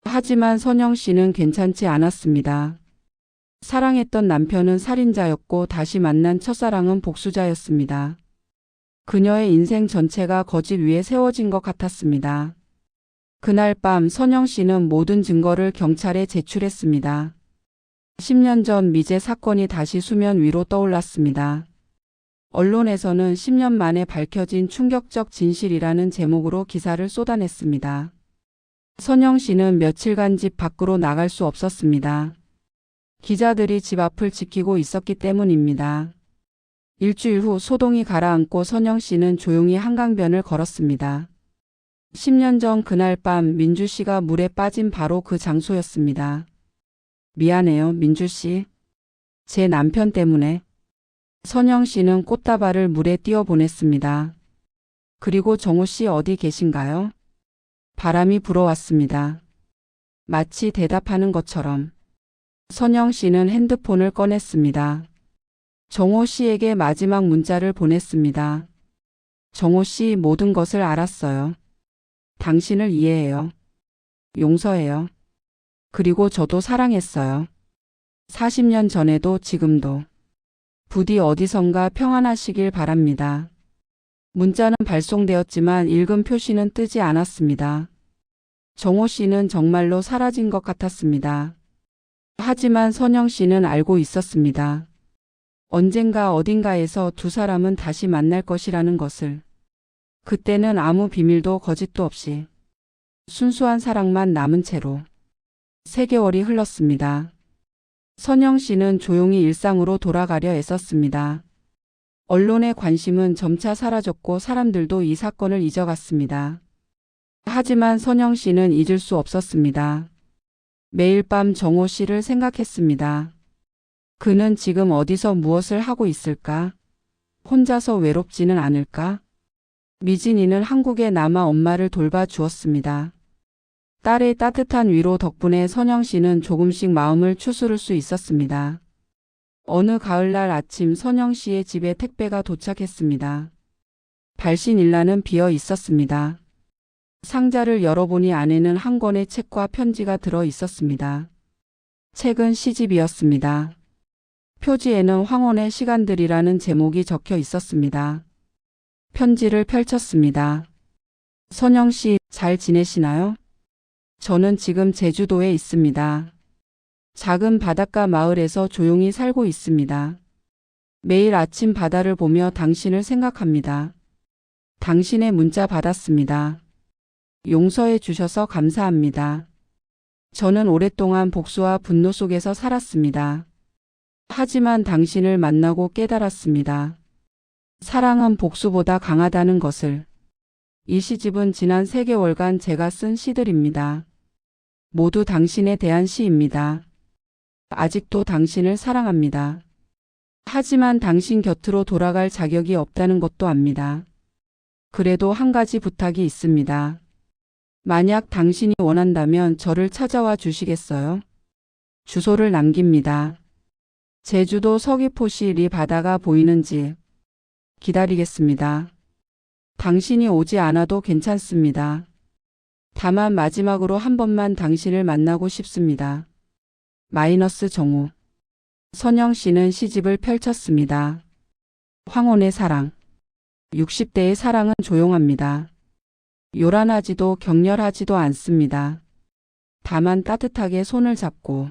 하지만 선영 씨는 괜찮지 않았습니다. 사랑했던 남편은 살인자였고 다시 만난 첫사랑은 복수자였습니다. 그녀의 인생 전체가 거짓 위에 세워진 것 같았습니다. 그날 밤 선영 씨는 모든 증거를 경찰에 제출했습니다. 10년 전 미제 사건이 다시 수면 위로 떠올랐습니다. 언론에서는 10년 만에 밝혀진 충격적 진실이라는 제목으로 기사를 쏟아냈습니다. 선영 씨는 며칠간 집 밖으로 나갈 수 없었습니다. 기자들이 집 앞을 지키고 있었기 때문입니다. 일주일 후 소동이 가라앉고 선영 씨는 조용히 한강변을 걸었습니다. 10년 전 그날 밤 민주 씨가 물에 빠진 바로 그 장소였습니다. 미안해요, 민주 씨. 제 남편 때문에. 선영 씨는 꽃다발을 물에 띄워 보냈습니다. 그리고 정호 씨 어디 계신가요? 바람이 불어왔습니다. 마치 대답하는 것처럼. 선영 씨는 핸드폰을 꺼냈습니다. 정호 씨에게 마지막 문자를 보냈습니다. 정호 씨 모든 것을 알았어요. 당신을 이해해요. 용서해요. 그리고 저도 사랑했어요. 40년 전에도 지금도. 부디 어디선가 평안하시길 바랍니다. 문자는 발송되었지만 읽은 표시는 뜨지 않았습니다. 정호 씨는 정말로 사라진 것 같았습니다. 하지만 선영 씨는 알고 있었습니다. 언젠가 어딘가에서 두 사람은 다시 만날 것이라는 것을. 그때는 아무 비밀도 거짓도 없이 순수한 사랑만 남은 채로 3개월이 흘렀습니다. 선영 씨는 조용히 일상으로 돌아가려 애썼습니다. 언론의 관심은 점차 사라졌고 사람들도 이 사건을 잊어갔습니다. 하지만 선영 씨는 잊을 수 없었습니다. 매일 밤 정호 씨를 생각했습니다. 그는 지금 어디서 무엇을 하고 있을까? 혼자서 외롭지는 않을까? 미진이는 한국에 남아 엄마를 돌봐 주었습니다. 딸의 따뜻한 위로 덕분에 선영 씨는 조금씩 마음을 추스를 수 있었습니다. 어느 가을날 아침 선영 씨의 집에 택배가 도착했습니다. 발신일란은 비어 있었습니다. 상자를 열어보니 안에는 한 권의 책과 편지가 들어 있었습니다. 책은 시집이었습니다. 표지에는 황혼의 시간들이라는 제목이 적혀 있었습니다. 편지를 펼쳤습니다. 선영 씨, 잘 지내시나요? 저는 지금 제주도에 있습니다. 작은 바닷가 마을에서 조용히 살고 있습니다. 매일 아침 바다를 보며 당신을 생각합니다. 당신의 문자 받았습니다. 용서해 주셔서 감사합니다. 저는 오랫동안 복수와 분노 속에서 살았습니다. 하지만 당신을 만나고 깨달았습니다. 사랑은 복수보다 강하다는 것을. 이 시집은 지난 3개월간 제가 쓴 시들입니다. 모두 당신에 대한 시입니다. 아직도 당신을 사랑합니다. 하지만 당신 곁으로 돌아갈 자격이 없다는 것도 압니다. 그래도 한 가지 부탁이 있습니다. 만약 당신이 원한다면 저를 찾아와 주시겠어요? 주소를 남깁니다. 제주도 서귀포시 리 바다가 보이는 집. 기다리겠습니다. 당신이 오지 않아도 괜찮습니다. 다만 마지막으로 한 번만 당신을 만나고 싶습니다. 마이너스 정우. 선영 씨는 시집을 펼쳤습니다. 황혼의 사랑. 60대의 사랑은 조용합니다. 요란하지도 격렬하지도 않습니다. 다만 따뜻하게 손을 잡고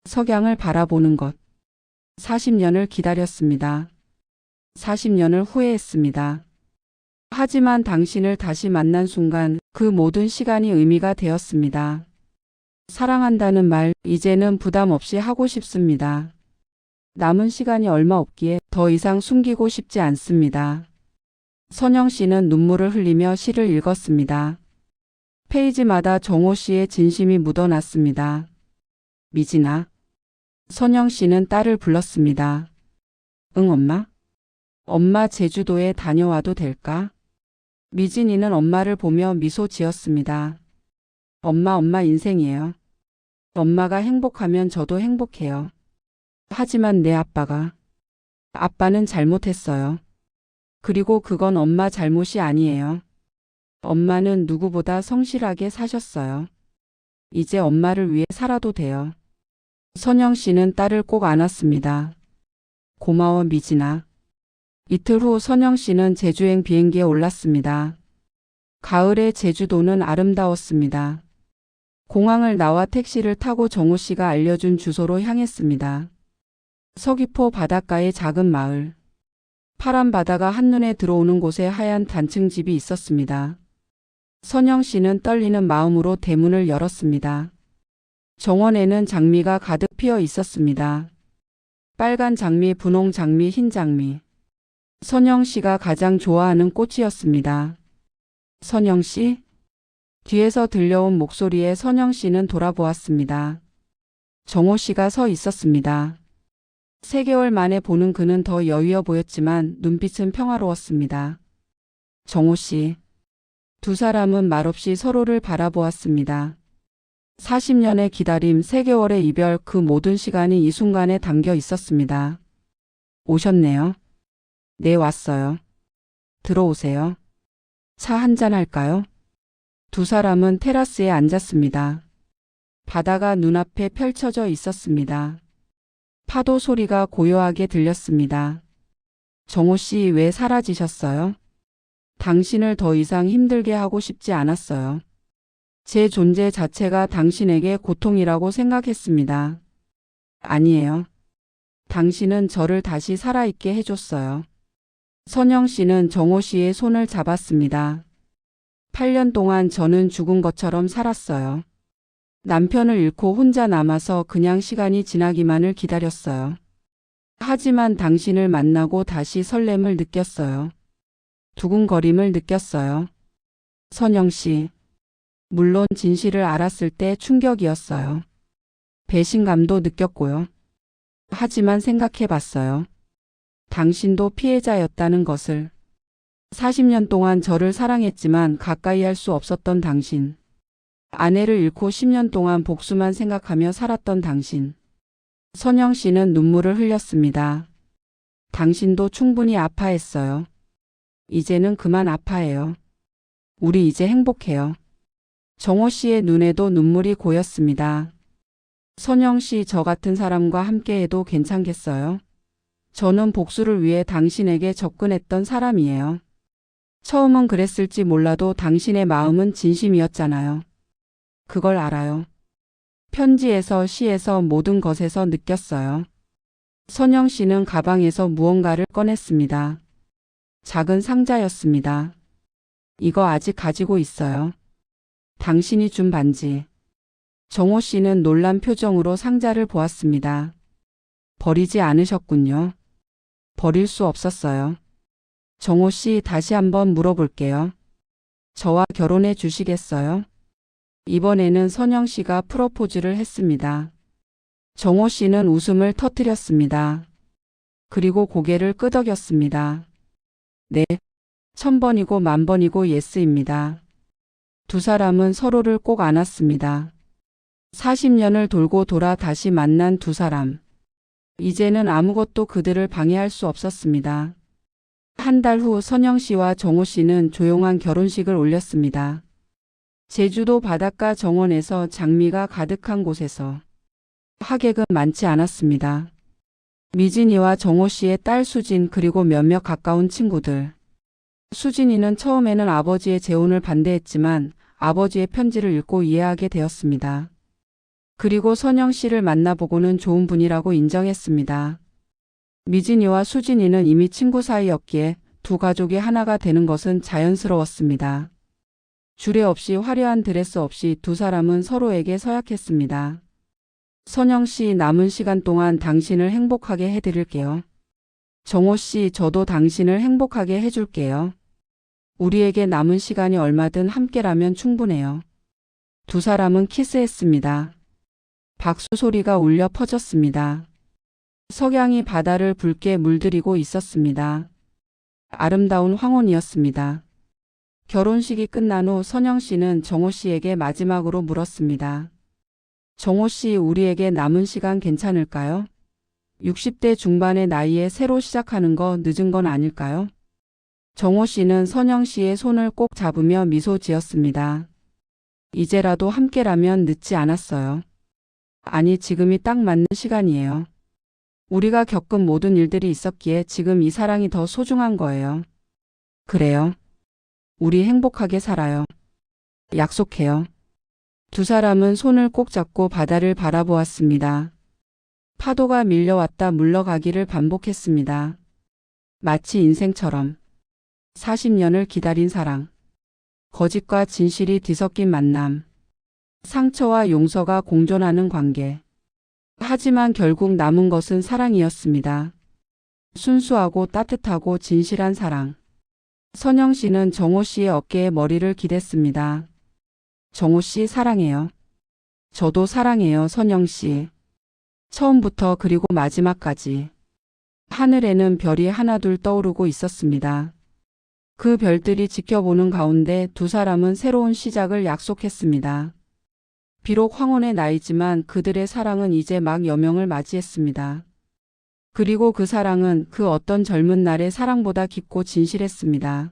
석양을 바라보는 것. 40년을 기다렸습니다. 40년을 후회했습니다. 하지만 당신을 다시 만난 순간 그 모든 시간이 의미가 되었습니다. 사랑한다는 말, 이제는 부담 없이 하고 싶습니다. 남은 시간이 얼마 없기에 더 이상 숨기고 싶지 않습니다. 선영 씨는 눈물을 흘리며 시를 읽었습니다. 페이지마다 정호 씨의 진심이 묻어났습니다. 미진아. 선영 씨는 딸을 불렀습니다. 응, 엄마? 엄마 제주도에 다녀와도 될까? 미진이는 엄마를 보며 미소 지었습니다. 엄마 인생이에요. 엄마가 행복하면 저도 행복해요. 하지만 내 아빠는 잘못했어요. 그리고 그건 엄마 잘못이 아니에요. 엄마는 누구보다 성실하게 사셨어요. 이제 엄마를 위해 살아도 돼요. 선영 씨는 딸을 꼭 안았습니다. 고마워 미진아. 이틀 후 선영 씨는 제주행 비행기에 올랐습니다. 가을의 제주도는 아름다웠습니다. 공항을 나와 택시를 타고 정호 씨가 알려준 주소로 향했습니다. 서귀포 바닷가의 작은 마을. 파란 바다가 한눈에 들어오는 곳에 하얀 단층 집이 있었습니다. 선영 씨는 떨리는 마음으로 대문을 열었습니다. 정원에는 장미가 가득 피어 있었습니다. 빨간 장미, 분홍 장미, 흰 장미. 선영 씨가 가장 좋아하는 꽃이었습니다. 선영 씨? 뒤에서 들려온 목소리에 선영 씨는 돌아보았습니다. 정호 씨가 서 있었습니다. 3개월 만에 보는 그는 더 여유어 보였지만 눈빛은 평화로웠습니다. 정호 씨. 두 사람은 말없이 서로를 바라보았습니다. 40년의 기다림, 3개월의 이별, 그 모든 시간이 이 순간에 담겨 있었습니다. 오셨네요. 네, 왔어요. 들어오세요. 차 한잔 할까요? 두 사람은 테라스에 앉았습니다. 바다가 눈앞에 펼쳐져 있었습니다. 파도 소리가 고요하게 들렸습니다. 정호 씨, 왜 사라지셨어요? 당신을 더 이상 힘들게 하고 싶지 않았어요. 제 존재 자체가 당신에게 고통이라고 생각했습니다. 아니에요. 당신은 저를 다시 살아있게 해줬어요. 선영 씨는 정호 씨의 손을 잡았습니다. 8년 동안 저는 죽은 것처럼 살았어요. 남편을 잃고 혼자 남아서 그냥 시간이 지나기만을 기다렸어요. 하지만 당신을 만나고 다시 설렘을 느꼈어요. 두근거림을 느꼈어요. 선영 씨. 물론 진실을 알았을 때 충격이었어요. 배신감도 느꼈고요. 하지만 생각해 봤어요. 당신도 피해자였다는 것을. 40년 동안 저를 사랑했지만 가까이 할 수 없었던 당신. 아내를 잃고 10년 동안 복수만 생각하며 살았던 당신. 선영 씨는 눈물을 흘렸습니다. 당신도 충분히 아파했어요. 이제는 그만 아파해요. 우리 이제 행복해요. 정호 씨의 눈에도 눈물이 고였습니다. 선영 씨, 저 같은 사람과 함께해도 괜찮겠어요? 저는 복수를 위해 당신에게 접근했던 사람이에요. 처음은 그랬을지 몰라도 당신의 마음은 진심이었잖아요. 그걸 알아요. 편지에서, 시에서, 모든 것에서 느꼈어요. 선영 씨는 가방에서 무언가를 꺼냈습니다. 작은 상자였습니다. 이거 아직 가지고 있어요. 당신이 준 반지. 정호 씨는 놀란 표정으로 상자를 보았습니다. 버리지 않으셨군요. 버릴 수 없었어요. 정호 씨, 다시 한번 물어볼게요. 저와 결혼해 주시겠어요? 이번에는 선영 씨가 프로포즈를 했습니다. 정호 씨는 웃음을 터뜨렸습니다. 그리고 고개를 끄덕였습니다. 네, 1000번이고 10,000번이고 예스입니다. 두 사람은 서로를 꼭 안았습니다. 40년을 돌고 돌아 다시 만난 두 사람. 이제는 아무것도 그들을 방해할 수 없었습니다. 한 달 후 선영 씨와 정호 씨는 조용한 결혼식을 올렸습니다. 제주도 바닷가 정원에서 장미가 가득한 곳에서. 하객은 많지 않았습니다. 미진이와 정호 씨의 딸 수진, 그리고 몇몇 가까운 친구들. 수진이는 처음에는 아버지의 재혼을 반대했지만 아버지의 편지를 읽고 이해하게 되었습니다. 그리고 선영 씨를 만나보고는 좋은 분이라고 인정했습니다. 미진이와 수진이는 이미 친구 사이였기에 두 가족이 하나가 되는 것은 자연스러웠습니다. 주례 없이, 화려한 드레스 없이 두 사람은 서로에게 서약했습니다. 선영 씨, 남은 시간 동안 당신을 행복하게 해드릴게요. 정호 씨, 저도 당신을 행복하게 해줄게요. 우리에게 남은 시간이 얼마든 함께라면 충분해요. 두 사람은 키스했습니다. 박수 소리가 울려 퍼졌습니다. 석양이 바다를 붉게 물들이고 있었습니다. 아름다운 황혼이었습니다. 결혼식이 끝난 후 선영 씨는 정호 씨에게 마지막으로 물었습니다. 정호 씨, 우리에게 남은 시간 괜찮을까요? 60대 중반의 나이에 새로 시작하는 거 늦은 건 아닐까요? 정호 씨는 선영 씨의 손을 꼭 잡으며 미소 지었습니다. 이제라도 함께라면 늦지 않았어요. 아니, 지금이 딱 맞는 시간이에요. 우리가 겪은 모든 일들이 있었기에 지금 이 사랑이 더 소중한 거예요. 그래요. 우리 행복하게 살아요. 약속해요. 두 사람은 손을 꼭 잡고 바다를 바라보았습니다. 파도가 밀려왔다 물러가기를 반복했습니다. 마치 인생처럼. 40년을 기다린 사랑. 거짓과 진실이 뒤섞인 만남. 상처와 용서가 공존하는 관계. 하지만 결국 남은 것은 사랑이었습니다. 순수하고 따뜻하고 진실한 사랑. 선영 씨는 정호 씨의 어깨에 머리를 기댔습니다. 정호 씨 사랑해요. 저도 사랑해요, 선영 씨. 처음부터 그리고 마지막까지. 하늘에는 별이 하나둘 떠오르고 있었습니다. 그 별들이 지켜보는 가운데 두 사람은 새로운 시작을 약속했습니다. 비록 황혼의 나이지만 그들의 사랑은 이제 막 여명을 맞이했습니다. 그리고 그 사랑은 그 어떤 젊은 날의 사랑보다 깊고 진실했습니다.